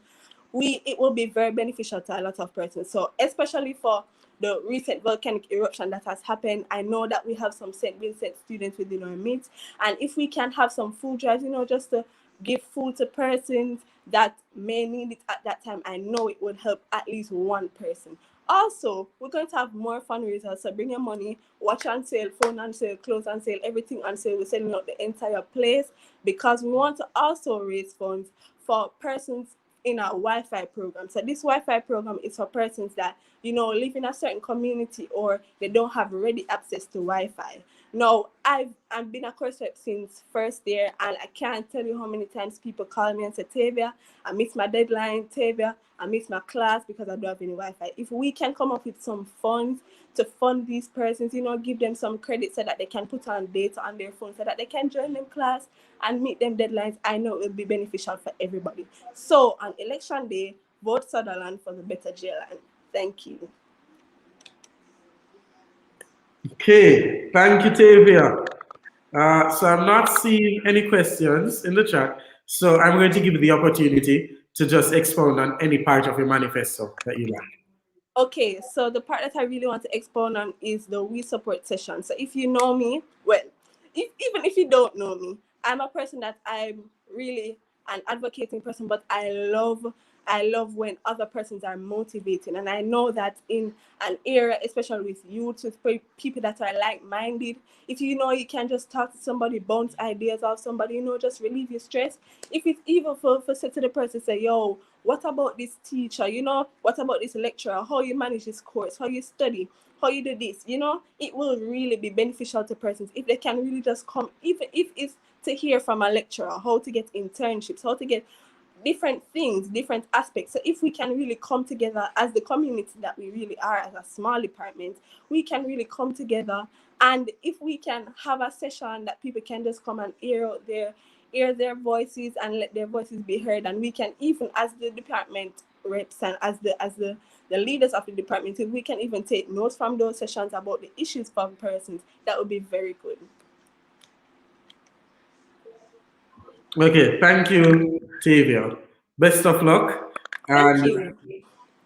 it will be very beneficial to a lot of persons. So especially for the recent volcanic eruption that has happened, I know that we have some St. Vincent students within our midst, and if we can have some food drives, just to give food to persons that may need it at that time, I know it would help at least one person. Also, we're going to have more fundraisers, so bring your money, watch on sale, phone on sale, clothes on sale, everything on sale. We're selling out the entire place, because we want to also raise funds for persons in our Wi-Fi program. So this Wi-Fi program is for persons that, live in a certain community or they don't have ready access to Wi-Fi. Now, I've been a course rep since first year, and I can't tell you how many times people call me and say, Tavia, I missed my deadline. Tavia, I missed my class because I don't have any Wi-Fi. If we can come up with some funds to fund these persons, give them some credit so that they can put on data on their phone so that they can join them class and meet them deadlines, I know it will be beneficial for everybody. So on election day, vote Sutherland for the better GLN. Thank you. Okay, thank you, Tavia. So I'm not seeing any questions in the chat, so I'm going to give you the opportunity to just expound on any part of your manifesto that you like. Okay, so the part that I really want to expound on is the we support session. So if you know me, well, even if you don't know me, I'm a person that I'm really an advocating person, but I love when other persons are motivating. And I know that in an era, especially with youth, with people that are like-minded, if you know you can just talk to somebody, bounce ideas off somebody, you know, just relieve your stress. If it's even for say to the person, say, yo, what about this teacher? You know, what about this lecturer? How you manage this course? How you study? How you do this? You know, it will really be beneficial to persons if they can really just come, even if it's to hear from a lecturer, how to get internships, how to get different things, different aspects. So if we can really come together as the community that we really are, as a small department, we can really come together. And if we can have a session that people can just come and hear their voices and let their voices be heard, and we can even, as the department reps and as the leaders of the department, if we can even take notes from those sessions about the issues for persons, that would be very good. Okay, thank you, Tavia. Best of luck. Thank you.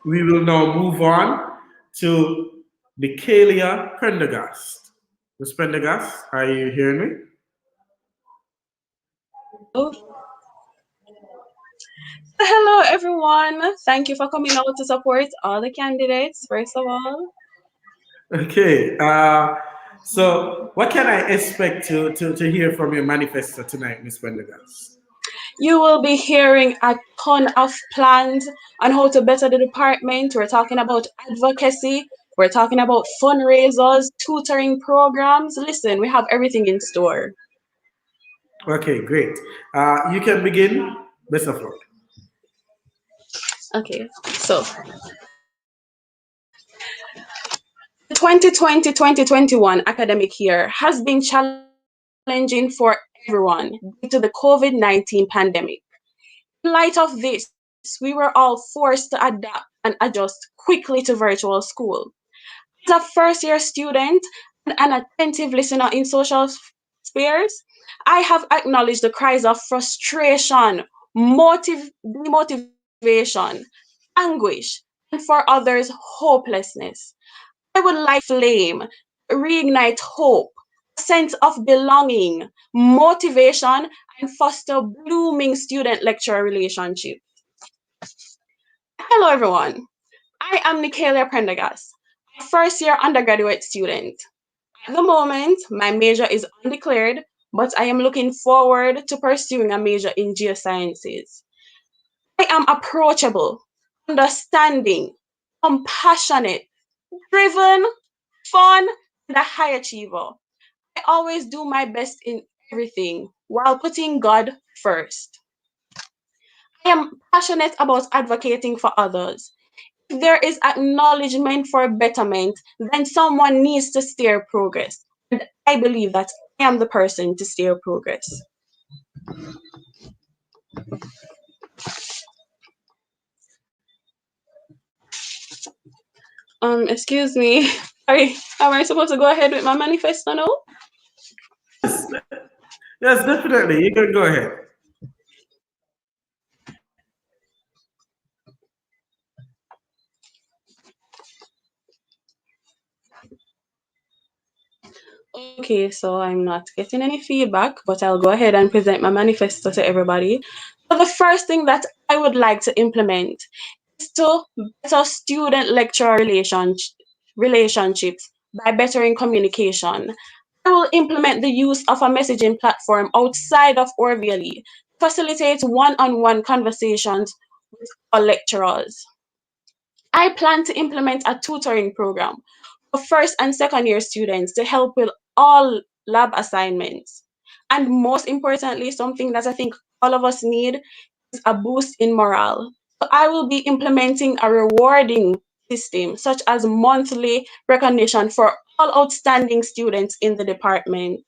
We will now move on to Michaelia Prendergast. Ms. Prendergast, are you hearing me? Hello, everyone. Thank you for coming out to support all the candidates, first of all. Okay, so what can I expect to hear from your manifesto tonight, Ms. Prendergast? You will be hearing a ton of plans on how to better the department. We're talking about advocacy. We're talking about fundraisers, tutoring programs. Listen, we have everything in store. Okay, great. You can begin. Best of luck. Okay, so 2020-2021 academic year has been challenging for everyone due to the COVID-19 pandemic. In light of this, we were all forced to adapt and adjust quickly to virtual school. As a first-year student and an attentive listener in social spheres, I have acknowledged the cries of frustration, demotivation, anguish, and for others, hopelessness. I would like flame, reignite hope, a sense of belonging, motivation, and foster blooming student-lecturer relationships. Hello, everyone. I am Michaelia Prendergast, a first-year undergraduate student. At the moment, my major is undeclared, but I am looking forward to pursuing a major in Geosciences. I am approachable, understanding, compassionate, driven, fun, and a high achiever. I always do my best in everything while putting God first. I am passionate about advocating for others. If there is acknowledgement for betterment, then someone needs to steer progress. And I believe that I am the person to steer progress. Excuse me. Sorry, am I supposed to go ahead with my manifesto now? Yes, definitely. You can go ahead. Okay, so I'm not getting any feedback, but I'll go ahead and present my manifesto to everybody. So the first thing that I would like to implement is to better student-lecturer relationships by bettering communication. I will implement the use of a messaging platform outside of Orville to facilitate one-on-one conversations with our lecturers. I plan to implement a tutoring program for first and second year students to help with all lab assignments. And most importantly, something that I think all of us need is a boost in morale. So I will be implementing a rewarding system, such as monthly recognition for all outstanding students in the department.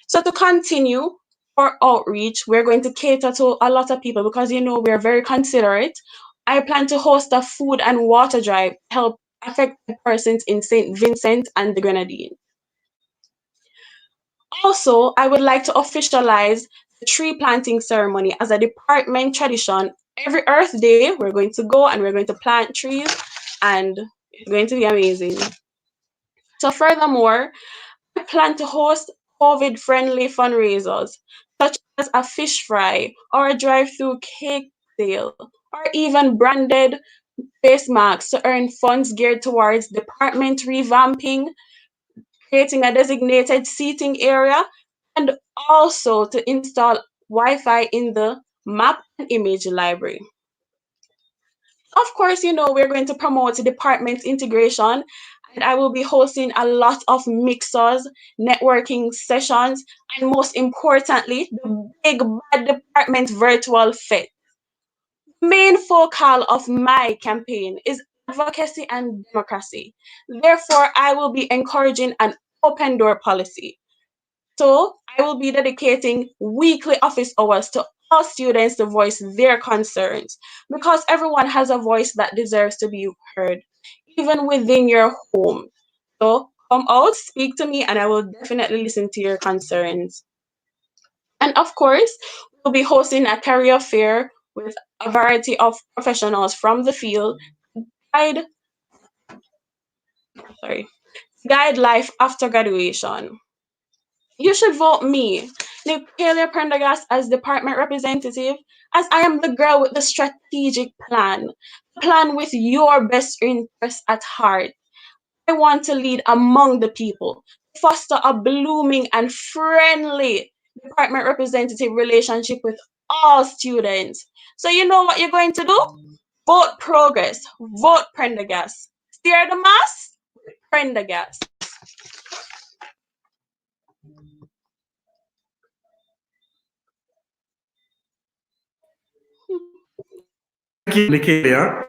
So to continue our outreach, we're going to cater to a lot of people because, you know, we're very considerate. I plan to host a food and water drive to help affected persons in St. Vincent and the Grenadines. Also, I would like to officialize the tree planting ceremony as a department tradition Every Earth Day, we're going to go and we're going to plant trees, and it's going to be amazing. So furthermore, I plan to host COVID-friendly fundraisers, such as a fish fry or a drive-through cake sale, or even branded face masks to earn funds geared towards department revamping, creating a designated seating area, and also to install Wi-Fi in the map and image library. Of course, we're going to promote department integration, and I will be hosting a lot of mixers, networking sessions, and most importantly, the big bad department virtual fete. The main focal of my campaign is advocacy and democracy. Therefore, I will be encouraging an open door policy. So I will be dedicating weekly office hours to all students to voice their concerns, because everyone has a voice that deserves to be heard, even within your home. So come out, speak to me, and I will definitely listen to your concerns. And of course, we'll be hosting a career fair with a variety of professionals from the field, guide, guide life after graduation. You should vote me, Nicalia Prendergast, as department representative, as I am the girl with the strategic plan, plan with your best interests at heart. I want to lead among the people, foster a blooming and friendly department representative relationship with all students. So you know what you're going to do? Vote progress, vote Prendergast. Steer the mass, Prendergast. Thank you, Nicalia.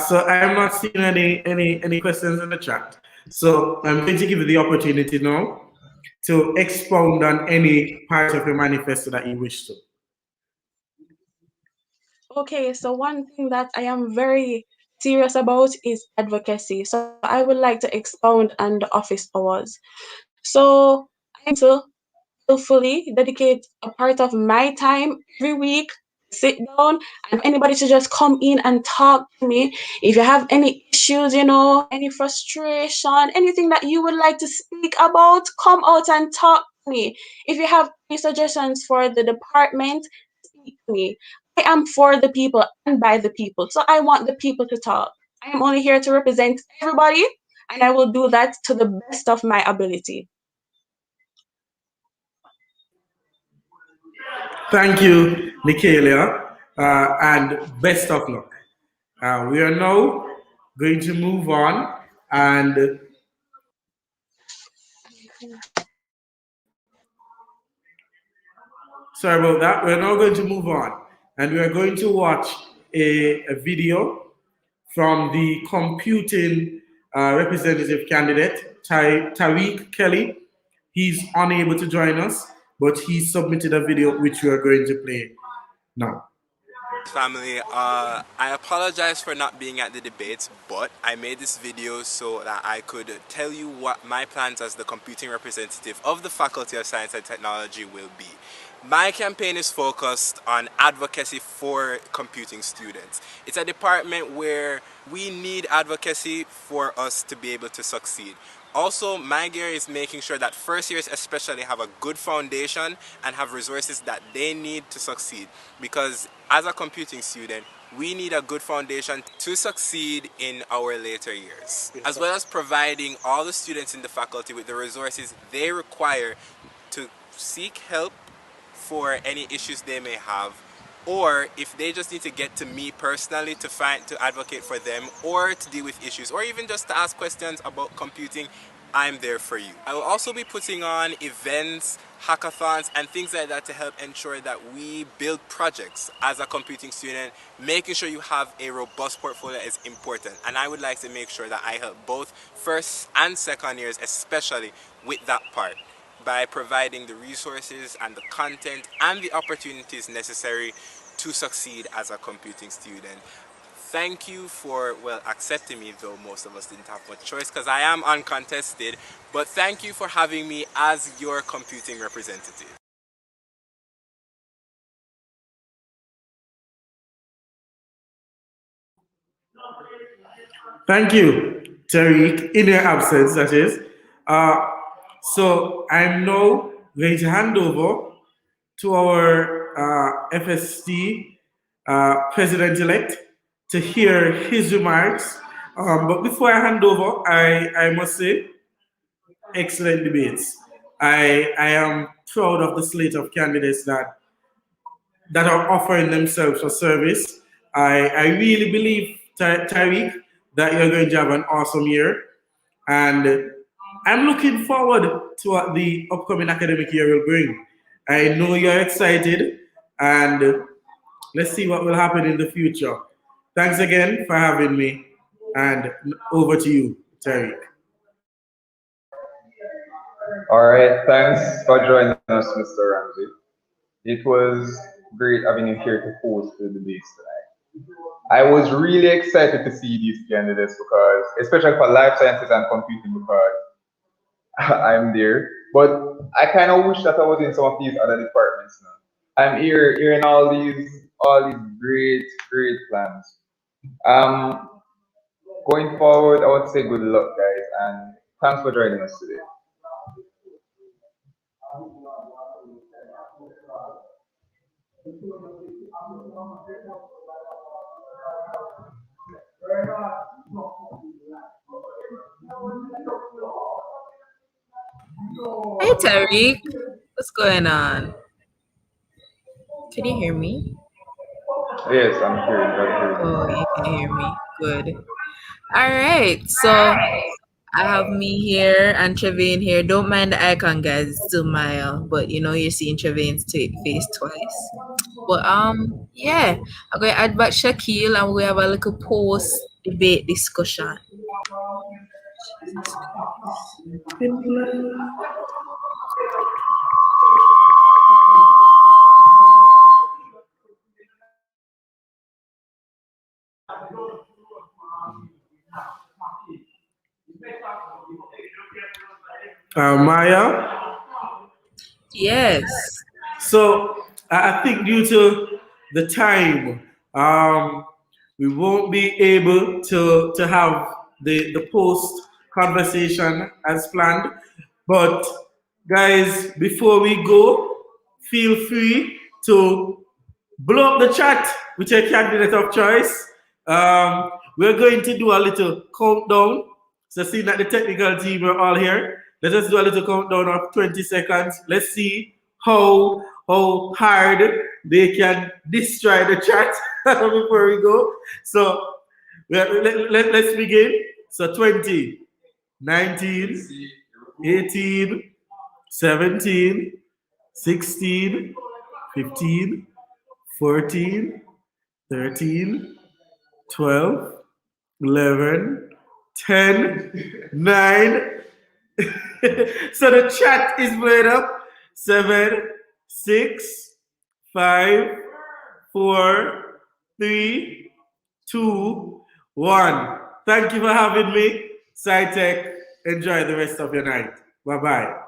So I am not seeing any questions in the chat. So I'm going to give you the opportunity now to expound on any part of your manifesto that you wish to. Okay, so one thing that I am very serious about is advocacy. So I would like to expound on the office hours. So I'm to willfully dedicate a part of my time every week, sit down, and anybody to just come in and talk to me. If you have any issues, any frustration, anything that you would like to speak about, come out and talk to me. If you have any suggestions for the department, speak to me. I am for the people and by the people. So I want the people to talk. I am only here to represent everybody, and I will do that to the best of my ability. Thank you, Nicalia, and best of luck. We are now going to move on, and sorry about that. We're now going to move on, and we are going to watch a video from the computing representative candidate, Tariq Kelly. He's unable to join us, but he submitted a video which we are going to play now. Family, I apologize for not being at the debates, but I made this video so that I could tell you what my plans as the computing representative of the Faculty of Science and Technology will be. My campaign is focused on advocacy for computing students. It's a department where we need advocacy for us to be able to succeed. Also, my gear is making sure that first years especially have a good foundation and have resources that they need to succeed, because as a computing student, we need a good foundation to succeed in our later years, as well as providing all the students in the faculty with the resources they require to seek help for any issues they may have, or if they just need to get to me personally to advocate for them, or to deal with issues, or even just to ask questions about computing, I'm there for you. I will also be putting on events, hackathons, and things like that to help ensure that we build projects as a computing student. Making sure you have a robust portfolio is important, and I would like to make sure that I help both first and second years, especially with that part, by providing the resources and the content and the opportunities necessary to succeed as a computing student. Thank you for, well, accepting me, though most of us didn't have much choice because I am uncontested, but thank you for having me as your computing representative. Thank you, Tariq, in your absence, that is. So I'm now going to hand over to our FST president-elect to hear his remarks. But before I hand over, I must say, excellent debates. I am proud of the slate of candidates that are offering themselves for service. I really believe, Tariq, that you're going to have an awesome year. And I'm looking forward to what the upcoming academic year will bring. I know you're excited, and let's see what will happen in the future. Thanks again for having me, and over to you, Tariq. All right, thanks for joining us, Mr. Ramsey. It was great having you here to host the debates tonight. I was really excited to see these candidates because, especially for life sciences and computing, because I'm there. But I kind of wish that I was in some of these other departments now. I'm hearing all these great plans. Going forward, I want to say good luck, guys, and thanks for joining us today. Hey, Tariq. What's going on? Can you hear me? Yes, I'm hearing. Oh, you can hear me. Good. All right. So I have me here and Trevain here. Don't mind the icon, guys. It's still Maya, but you're seeing Trevain's face twice. But yeah, I'm going to add back Shaquille and we have a little post debate discussion. Maya? Yes. So I think due to the time, we won't be able to have the post conversation as planned. But guys, before we go, feel free to blow up the chat with your candidate of choice. We're going to do a little countdown. So seeing that the technical team are all here, let us do a little countdown of 20 seconds. Let's see how hard they can destroy the chat before we go. So let's begin. So 20, 19, 18, 17, 16, 15, 14, 13, 12, 11, 10, 9. So the chat is blowing up. 7, 6, 5, 4, 3, 2, 1. Thank you for having me. SciTech, enjoy the rest of your night. Bye-bye.